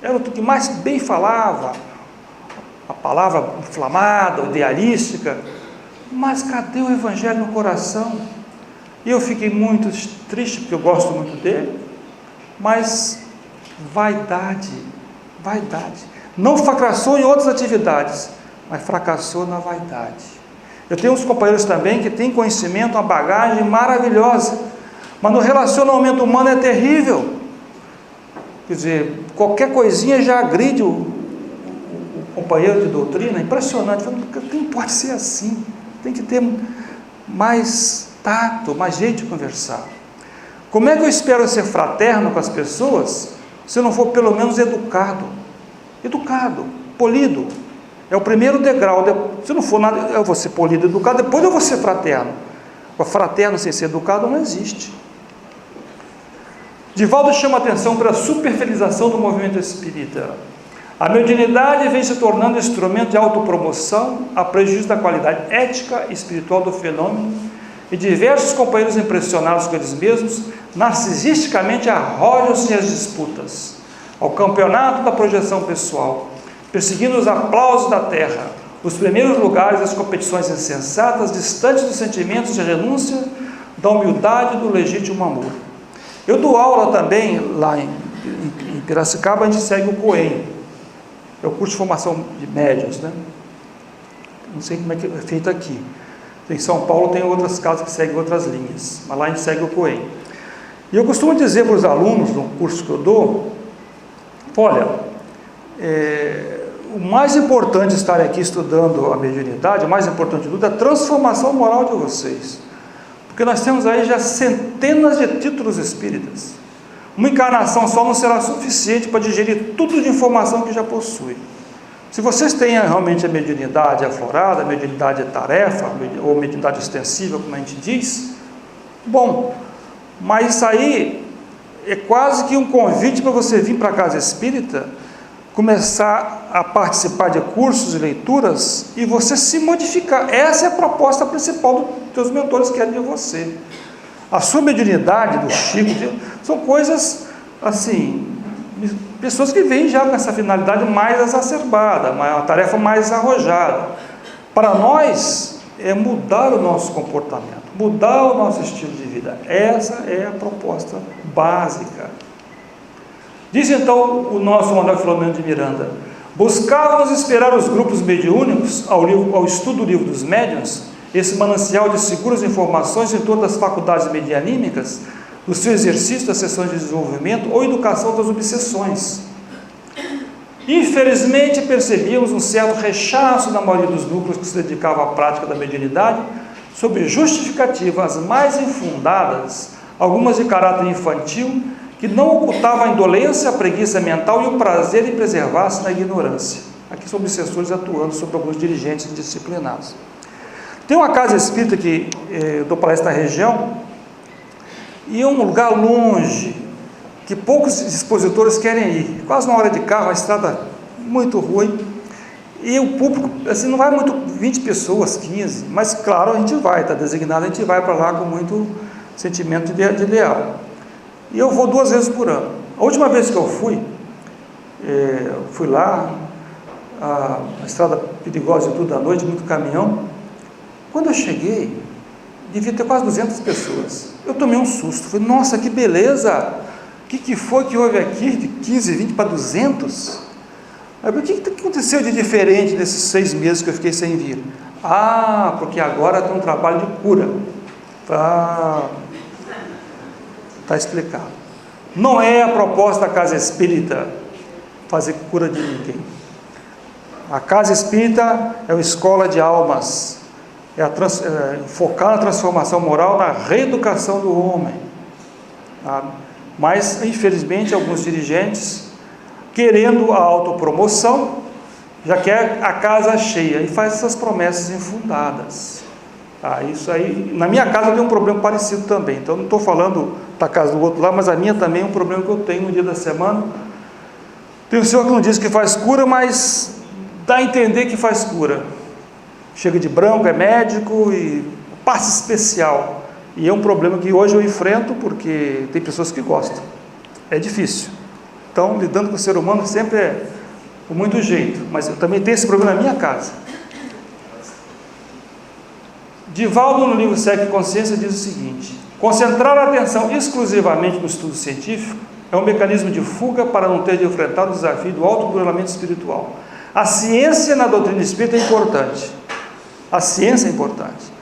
era o que mais bem falava, a palavra inflamada, idealística, mas cadê o Evangelho no coração? E eu fiquei muito triste, porque eu gosto muito dele, mas vaidade, não fracassou em outras atividades, mas fracassou na vaidade. Eu tenho uns companheiros também que têm conhecimento, uma bagagem maravilhosa, mas no relacionamento humano é terrível. Quer dizer, qualquer coisinha já agride o companheiro de doutrina, impressionante. Não pode ser assim, tem que ter mais tato, mais jeito de conversar. Como é que eu espero ser fraterno com as pessoas se eu não for pelo menos educado, polido? É o primeiro degrau. Se não for nada, eu vou ser polido, educado, depois eu vou ser fraterno. O fraterno sem ser educado não existe. Divaldo chama a atenção para a superficialização do movimento espírita. A mediunidade vem se tornando instrumento de autopromoção a prejuízo da qualidade ética e espiritual do fenômeno e diversos companheiros impressionados com eles mesmos, narcisisticamente arrojam-se às disputas, ao campeonato da projeção pessoal, perseguindo os aplausos da terra, os primeiros lugares das competições insensatas, distantes dos sentimentos de renúncia, da humildade e do legítimo amor. Eu dou aula também, lá em Piracicaba, a gente segue o COEM, é o curso de formação de médiuns, né? Não sei como é que é feito aqui. Em São Paulo tem outras casas que seguem outras linhas, mas lá a gente segue o COEM. E eu costumo dizer para os alunos, no curso que eu dou, olha, o mais importante de estarem aqui estudando a mediunidade, o mais importante de tudo, é a transformação moral de vocês. Porque nós temos aí já centenas de títulos espíritas. Uma encarnação só não será suficiente para digerir tudo de informação que já possui. Se vocês têm realmente a mediunidade aflorada, a mediunidade tarefa, ou mediunidade extensiva, como a gente diz, bom, mas isso aí é quase que um convite para você vir para a casa espírita, começar a participar de cursos e leituras e você se modificar. Essa é a proposta principal dos teus mentores querem de você. A sua mediunidade, do Chico, são coisas assim, pessoas que vêm já com essa finalidade mais exacerbada, uma tarefa mais arrojada. Para nós é mudar o nosso comportamento, mudar o nosso estilo de vida. Essa é a proposta básica. Diz então o nosso Manuel Filomeno de Miranda: buscávamos inspirar os grupos mediúnicos ao estudo do livro dos médiuns, esse manancial de seguras informações em torno das faculdades medianímicas, do seu exercício das sessões de desenvolvimento ou educação das obsessões. Infelizmente percebíamos um certo rechaço na maioria dos núcleos que se dedicavam à prática da mediunidade, sob justificativas mais infundadas, algumas de caráter infantil, que não ocultavam a indolência, a preguiça mental e o prazer em preservar-se na ignorância. Aqui são obsessores atuando sobre alguns dirigentes disciplinados. Tem uma casa espírita que eu dou palestra na região, e é um lugar longe, que poucos expositores querem ir, quase uma hora de carro, a estrada muito ruim, e o público, assim, não vai muito, 20 pessoas, 15, mas claro, a gente vai, está designado, a gente vai para lá com muito sentimento de ideal. E eu vou 2 vezes por ano. A última vez que eu fui lá, a estrada perigosa e tudo à noite, muito caminhão. Quando eu cheguei, devia ter quase 200 pessoas. Eu tomei um susto, falei, nossa, que beleza! O que foi que houve aqui, de 15, 20 para 200? Aí, o que aconteceu de diferente nesses 6 meses que eu fiquei sem vir? Ah, porque agora tem um trabalho de cura. Está explicado. Não é a proposta da casa espírita fazer cura de ninguém. A casa espírita é uma escola de almas, focar na transformação moral, na reeducação do homem. Mas, infelizmente, alguns dirigentes, querendo a autopromoção, já quer a casa cheia e faz essas promessas infundadas. Isso aí, na minha casa tem um problema parecido também, então não estou falando da casa do outro lá, mas a minha também é um problema que eu tenho no dia da semana. Tem o senhor que não diz que faz cura, mas dá a entender que faz cura. Chega de branco, é médico e passe especial. E é um problema que hoje eu enfrento porque tem pessoas que gostam. É difícil. Então, lidando com o ser humano sempre é com muito jeito, mas eu também tenho esse problema na minha casa. Divaldo, no livro Sexo e Consciência, diz o seguinte: concentrar a atenção exclusivamente no estudo científico é um mecanismo de fuga para não ter de enfrentar o desafio do autocoroamento espiritual. A ciência na doutrina espírita é importante. A ciência é importante.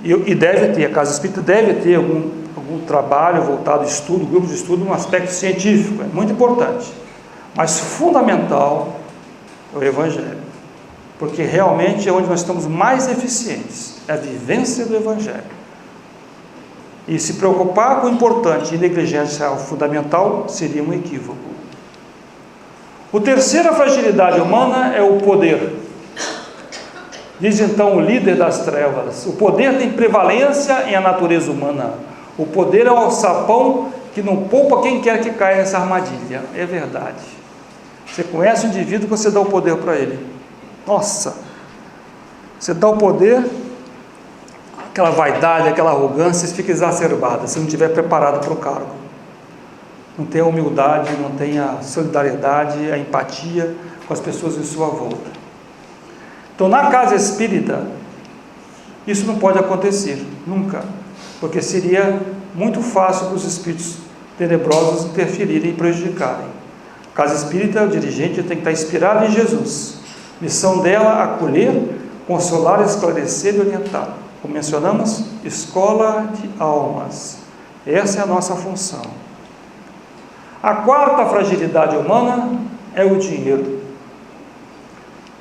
E deve ter, a casa espírita deve ter algum trabalho voltado ao estudo, grupo de estudo, no aspecto científico, é muito importante. Mas fundamental é o Evangelho, porque realmente é onde nós estamos mais eficientes, é a vivência do Evangelho. E se preocupar com o importante e negligenciar o fundamental seria um equívoco. O terceiro, a fragilidade humana, é o poder. Diz então o líder das trevas: o poder tem prevalência em a natureza humana. O poder é o alçapão que não poupa quem quer que caia nessa armadilha. É verdade. Você conhece o indivíduo, você dá o poder para ele. Nossa! Você dá o poder, aquela vaidade, aquela arrogância fica exacerbada se não estiver preparado para o cargo. Não tem a humildade, não tem a solidariedade, a empatia com as pessoas em sua volta. Então, na casa espírita, isso não pode acontecer, nunca, porque seria muito fácil para os espíritos tenebrosos interferirem e prejudicarem. A casa espírita, o dirigente tem que estar inspirado em Jesus. Missão dela, acolher, consolar, esclarecer e orientar. Como mencionamos, escola de almas. Essa é a nossa função. A quarta fragilidade humana é o dinheiro.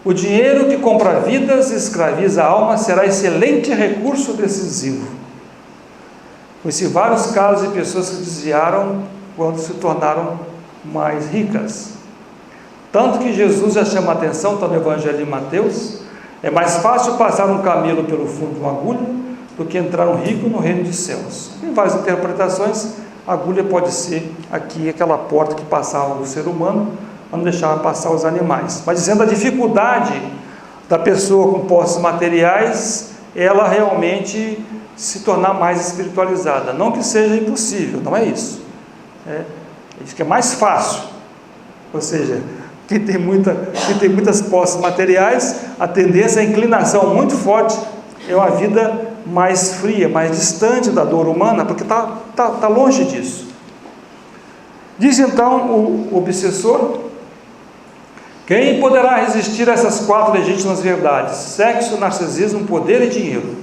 O dinheiro que compra vidas e escraviza a alma será excelente recurso decisivo. Conheci vários casos de pessoas que desviaram quando se tornaram mais ricas. Tanto que Jesus já chama a atenção, está no Evangelho de Mateus, é mais fácil passar um camelo pelo fundo de uma agulha do que entrar um rico no reino dos céus. Em várias interpretações, a agulha pode ser aqui aquela porta que passava o ser humano, para não deixar passar os animais. Mas dizendo a dificuldade da pessoa com posses materiais, ela realmente se tornar mais espiritualizada. Não que seja impossível, não é isso. Isso que é mais fácil. Ou seja, quem tem muitas posses materiais, a tendência, a inclinação muito forte é uma vida mais fria, mais distante da dor humana, porque está longe disso. Diz então o obsessor: quem poderá resistir a essas 4 legítimas verdades? Sexo, narcisismo, poder e dinheiro.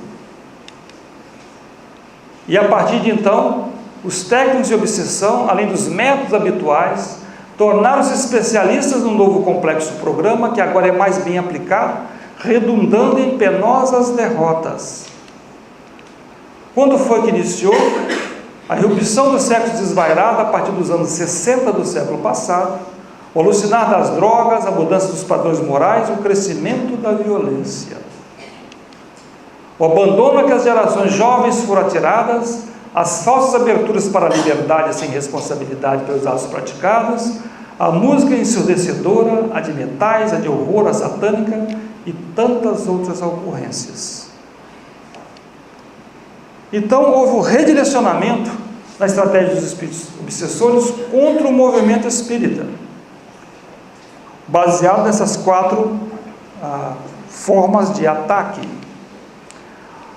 E a partir de então, os técnicos de obsessão, além dos métodos habituais, tornaram-se especialistas no novo complexo programa, que agora é mais bem aplicado, redundando em penosas derrotas. Quando foi que iniciou? A irrupção do sexo desvairado a partir dos anos 60 do século passado, o alucinar das drogas, a mudança dos padrões morais, o crescimento da violência. O abandono a que as gerações jovens foram atiradas, as falsas aberturas para a liberdade sem responsabilidade pelos atos praticados, a música ensurdecedora, a de metais, a de horror, a satânica e tantas outras ocorrências. Então houve o redirecionamento na estratégia dos espíritos obsessores contra o movimento espírita, baseado nessas 4 formas de ataque.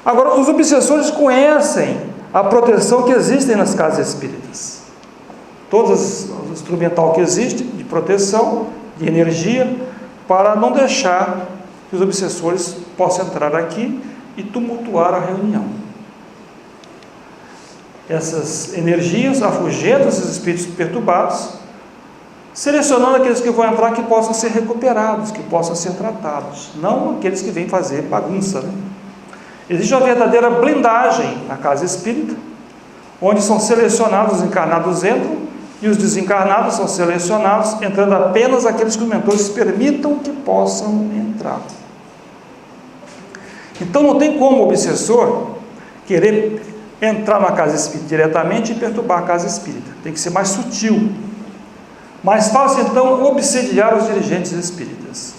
Agora, os obsessores conhecem a proteção que existe nas casas espíritas. Todo o instrumental que existe de proteção, de energia, para não deixar que os obsessores possam entrar aqui e tumultuar a reunião. Essas energias afugentam esses espíritos perturbados, selecionando aqueles que vão entrar que possam ser recuperados, que possam ser tratados, não aqueles que vêm fazer bagunça, né? Existe uma verdadeira blindagem na casa espírita, onde são selecionados, os encarnados entram, e os desencarnados são selecionados, entrando apenas aqueles que os mentores permitam que possam entrar. Então não tem como o obsessor querer entrar na casa espírita diretamente e perturbar a casa espírita. Tem que ser mais sutil. Mais fácil então obsediar os dirigentes espíritas.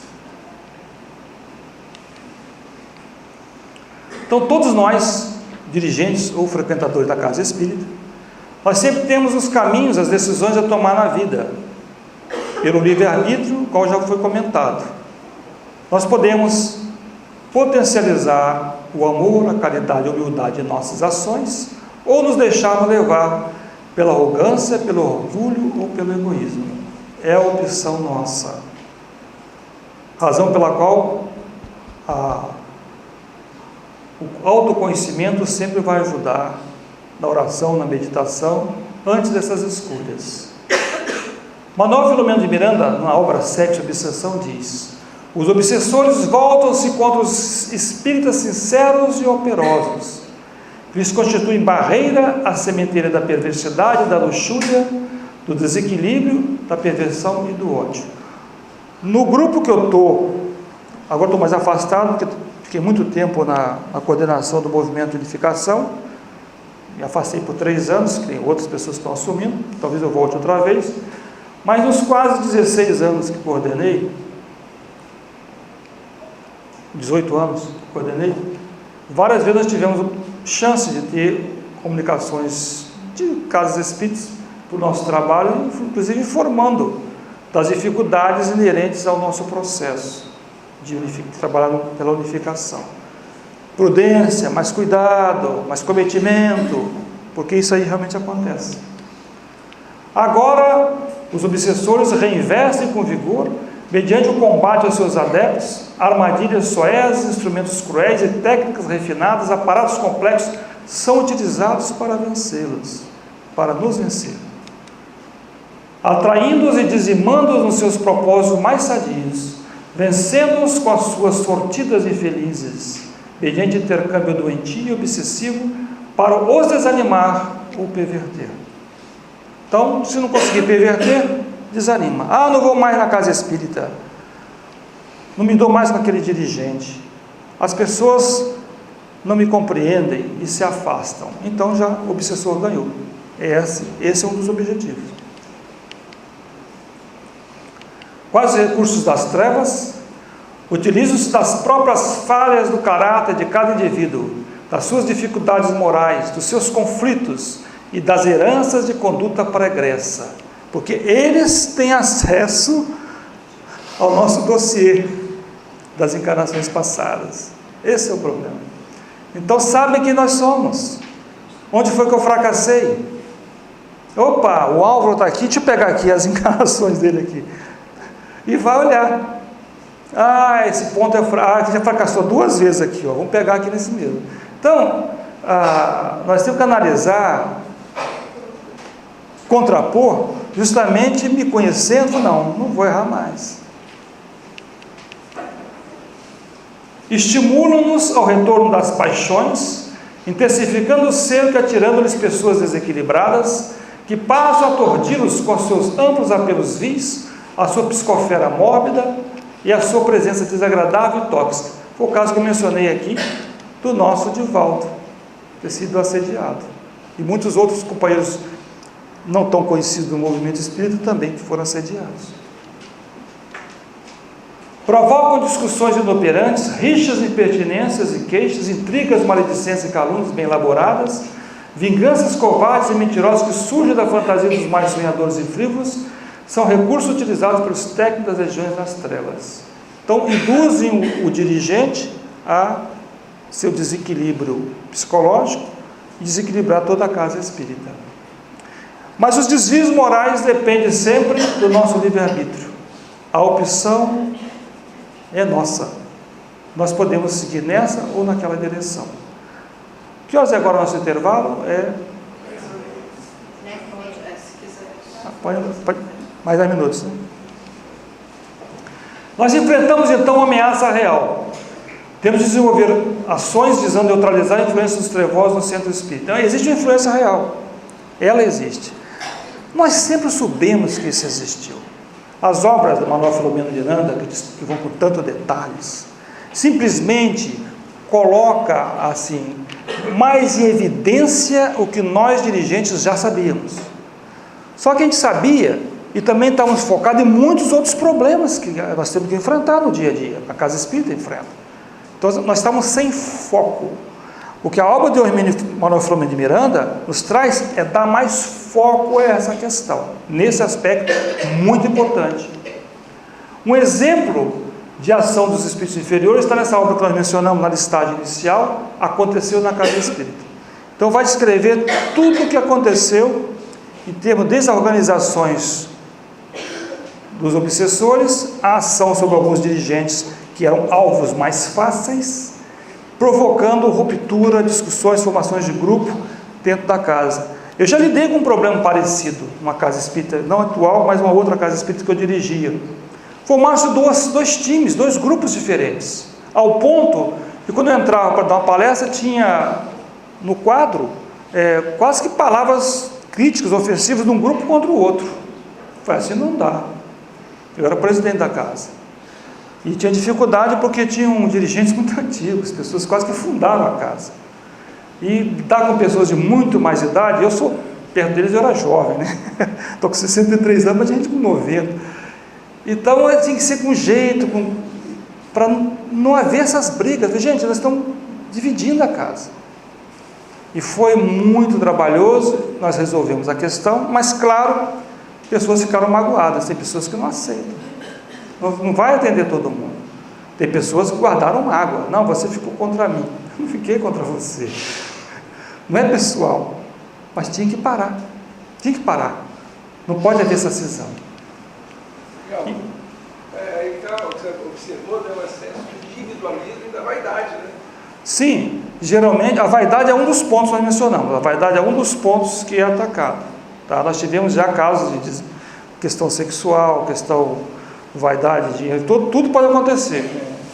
Então todos nós, dirigentes ou frequentadores da casa espírita, nós sempre temos os caminhos, as decisões a tomar na vida, pelo livre-arbítrio, qual já foi comentado. Nós podemos potencializar o amor, a caridade e a humildade em nossas ações, ou nos deixar levar pela arrogância, pelo orgulho ou pelo egoísmo. É a opção nossa. Razão pela qual o autoconhecimento sempre vai ajudar na oração, na meditação, antes dessas escolhas. Manuel Filomeno de Miranda, na obra Sexo e Obsessão, diz: os obsessores voltam-se contra os espíritas sinceros e operosos, que lhes constituem barreira à sementeira da perversidade, da luxúria, do desequilíbrio, da perversão e do ódio. No grupo que eu estou, agora estou mais afastado, porque fiquei muito tempo na coordenação do movimento de unificação, me afastei por 3 anos, que tem outras pessoas que estão assumindo, talvez eu volte outra vez, mas nos quase 16 anos que coordenei, 18 anos que coordenei, Várias vezes nós tivemos chance de ter comunicações de casas espíritas para o nosso trabalho, inclusive informando das dificuldades inerentes ao nosso processo de trabalhar pela unificação. Prudência, mais cuidado, mais cometimento, porque isso aí realmente acontece. Agora, os obsessores reinvestem com vigor, mediante o combate aos seus adeptos, armadilhas soezes, instrumentos cruéis e técnicas refinadas, aparatos complexos, são utilizados para vencê-los, para nos vencer. Atraindo-os e dizimando-os nos seus propósitos mais sadios, vencendo-os com as suas sortidas infelizes, mediante intercâmbio doentio e obsessivo, para os desanimar ou perverter. Então, se não conseguir perverter, desanima. Ah, não vou mais na casa espírita, não me dou mais com aquele dirigente, as pessoas não me compreendem e se afastam. Então já o obsessor ganhou. Esse é um dos objetivos. Quais os recursos das trevas? Utilizam-se das próprias falhas do caráter de cada indivíduo, das suas dificuldades morais, dos seus conflitos e das heranças de conduta pregressa, porque eles têm acesso ao nosso dossiê das encarnações passadas. Esse é o problema. Então sabem quem nós somos. Onde foi que eu fracassei? Opa, o Álvaro está aqui, deixa eu pegar aqui as encarnações dele aqui. E vai olhar. Ah, esse ponto é fraco, já fracassou 2 vezes aqui, ó. Vamos pegar aqui nesse mesmo. Então, nós temos que analisar, contrapor, justamente me conhecendo, não vou errar mais. Estimulam-nos ao retorno das paixões, intensificando o cerco e atirando-lhes pessoas desequilibradas, que passam a atordi-los com seus amplos apelos vis, a sua psicosfera mórbida e a sua presença desagradável e tóxica. Foi o caso que eu mencionei aqui, do nosso Divaldo, ter sido assediado. E muitos outros companheiros não tão conhecidos do movimento espírita também foram assediados. Provocam discussões inoperantes, rixas, impertinências e queixas, intrigas, maledicências e calúnias bem elaboradas, vinganças covardes e mentirosas que surgem da fantasia dos mais sonhadores e frívolos, são recursos utilizados pelos técnicos das regiões das trevas. Então, induzem o dirigente a seu desequilíbrio psicológico e desequilibrar toda a casa espírita. Mas os desvios morais dependem sempre do nosso livre-arbítrio. A opção é nossa. Nós podemos seguir nessa ou naquela direção. Que horas é agora o nosso intervalo? Pode mais 10 minutos, né? Nós enfrentamos então uma ameaça real. Temos de desenvolver ações visando neutralizar a influência dos trevosos no centro espírita. Então, existe uma influência real. Ela existe. Nós sempre soubemos que isso existiu. As obras do Manuel Filomeno de Miranda, que vão com tantos detalhes, simplesmente coloca assim, mais em evidência o que nós dirigentes já sabíamos. Só que a gente sabia e também estávamos focados em muitos outros problemas que nós temos que enfrentar no dia a dia, a casa espírita enfrenta. Então nós estamos sem foco. O que a obra de Manuel Filomeno de Miranda nos traz é dar mais foco a essa questão, nesse aspecto muito importante. Um exemplo de ação dos espíritos inferiores está nessa obra que nós mencionamos na listagem inicial, aconteceu na casa espírita. Então vai descrever tudo o que aconteceu em termos desde as organizações dos obsessores, a ação sobre alguns dirigentes que eram alvos mais fáceis, provocando ruptura, discussões, formações de grupo dentro da casa. Eu já lidei com um problema parecido, uma casa espírita, não atual, mas uma outra casa espírita que eu dirigia. Formaram-se dois times, 2 grupos diferentes, ao ponto que quando eu entrava para dar uma palestra, tinha no quadro quase que palavras críticas, ofensivas de um grupo contra o outro. Foi assim, não dá. Eu era presidente da casa. E tinha dificuldade porque tinham dirigentes muito antigos, pessoas quase que fundaram a casa. E lidar com pessoas de muito mais idade, eu sou, perto deles eu era jovem, né? Estou com 63 anos, mas a gente com 90. Então tinha que ser com jeito, para não haver essas brigas. Gente, nós estamos dividindo a casa. E foi muito trabalhoso, nós resolvemos a questão, mas claro, pessoas ficaram magoadas, tem pessoas que não aceitam. Não vai atender todo mundo. Tem pessoas que guardaram mágoa. Não, você ficou contra mim. Eu não fiquei contra você. Não é pessoal, mas tinha que parar. Tinha que parar. Não pode haver essa cisão. Legal. Então, você observou, né, o excesso de individualismo e da vaidade, né? Sim, geralmente a vaidade é um dos pontos que nós mencionamos. A vaidade é um dos pontos que é atacado. Tá? Nós tivemos já casos de questão sexual, questão de vaidade, dinheiro, tudo pode acontecer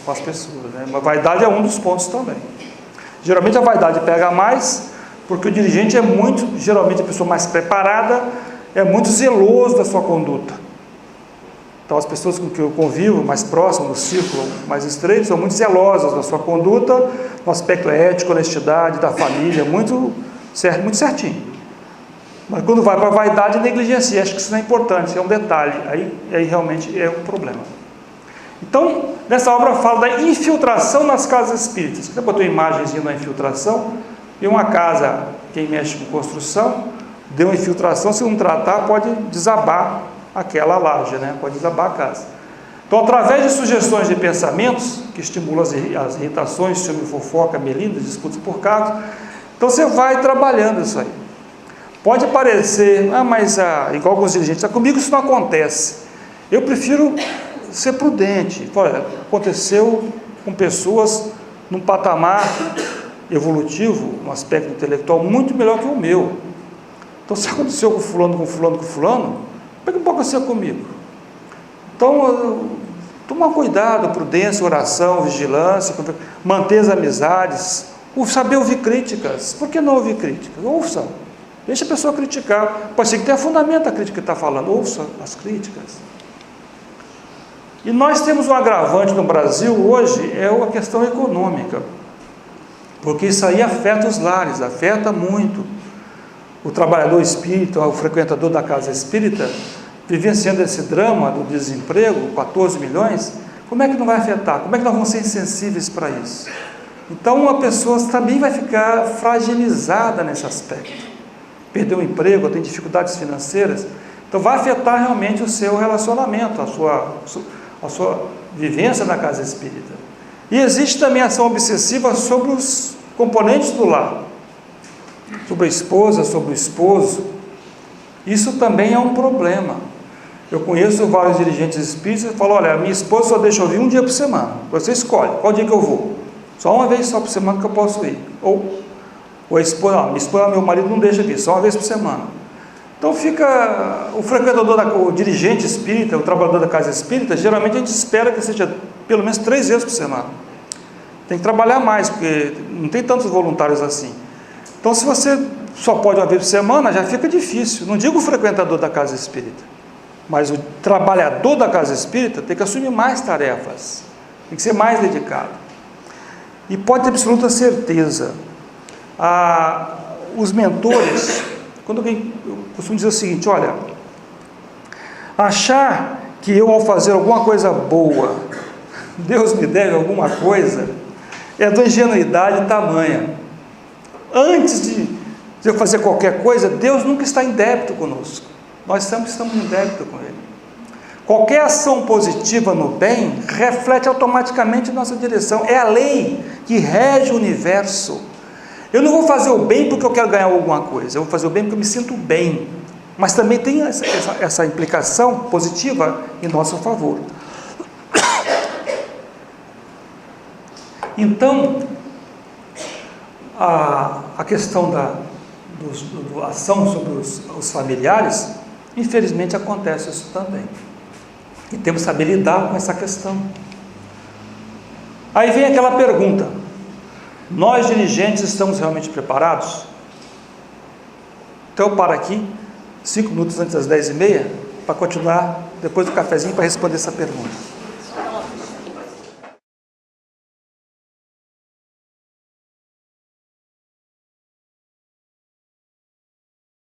com as pessoas, né? Mas a vaidade é um dos pontos também. Geralmente a vaidade pega mais, porque o dirigente é muito, geralmente a pessoa mais preparada, é muito zeloso da sua conduta. Então as pessoas com que eu convivo, mais próximo, do círculo mais estreito, são muito zelosas da sua conduta, no aspecto ético, honestidade, da família, muito certinho. Mas quando vai para a vaidade, negligencia, acho que isso não é importante, isso é um detalhe, aí realmente é um problema. Então, nessa obra fala da infiltração nas casas espíritas. Você botou imagenzinha da infiltração, e uma casa, quem mexe com construção, deu uma infiltração, se não tratar, pode desabar aquela laje, né? Pode desabar a casa. Então, através de sugestões de pensamentos, que estimulam as irritações, ciúme, fofoca, melindres, disputas por cargos, então você vai trabalhando isso aí. Pode parecer, mas igual alguns dirigentes, comigo isso não acontece. Eu prefiro ser prudente. Olha, aconteceu com pessoas num patamar evolutivo, um aspecto intelectual muito melhor que o meu. Então, se aconteceu com fulano, pega um pouco assim comigo. Então, toma cuidado, prudência, oração, vigilância, manter as amizades, saber ouvir críticas. Por que não ouvir críticas? Ouça, deixa a pessoa criticar. Pode ser que tenha fundamento a crítica que está falando, ouça as críticas. E nós temos um agravante no Brasil hoje, é a questão econômica, porque isso aí afeta os lares, afeta muito. O trabalhador espírita, o frequentador da casa espírita, vivenciando esse drama do desemprego, 14 milhões, como é que não vai afetar? Como é que nós vamos ser insensíveis para isso? Então, a pessoa também vai ficar fragilizada nesse aspecto. Perdeu o emprego, tem dificuldades financeiras, então vai afetar realmente o seu relacionamento, a sua vivência na casa espírita. E existe também ação obsessiva sobre os componentes do lar, sobre a esposa, sobre o esposo. Isso também é um problema. Eu conheço vários dirigentes espíritas que falam, olha, minha esposa só deixa eu vir um dia por semana, você escolhe, qual dia que eu vou? Só uma vez só por semana que eu posso ir. Ou a esposa, minha esposa, meu marido não deixa vir, só uma vez por semana. Então fica, o dirigente espírita, o trabalhador da casa espírita, geralmente a gente espera que seja pelo menos 3 vezes por semana. Tem que trabalhar mais, porque não tem tantos voluntários assim. Então, se você só pode uma vez por semana, já fica difícil. Não digo o frequentador da casa espírita, mas o trabalhador da casa espírita tem que assumir mais tarefas, tem que ser mais dedicado. E pode ter absoluta certeza, os mentores, eu costumo dizer o seguinte, olha, achar que eu, ao fazer alguma coisa boa, Deus me deve alguma coisa, é de ingenuidade tamanha. Antes de eu fazer qualquer coisa, Deus nunca está em débito conosco. Nós sempre estamos em débito com Ele. Qualquer ação positiva no bem reflete automaticamente nossa direção. É a lei que rege o universo. Eu não vou fazer o bem porque eu quero ganhar alguma coisa. Eu vou fazer o bem porque eu me sinto bem. Mas também tem essa implicação positiva em nosso favor. Então, a questão da ação sobre os familiares, infelizmente acontece isso também. E temos que saber lidar com essa questão. Aí vem aquela pergunta, nós dirigentes estamos realmente preparados? Então eu paro aqui, 5 minutos antes das 10h30, para continuar depois do cafezinho para responder essa pergunta.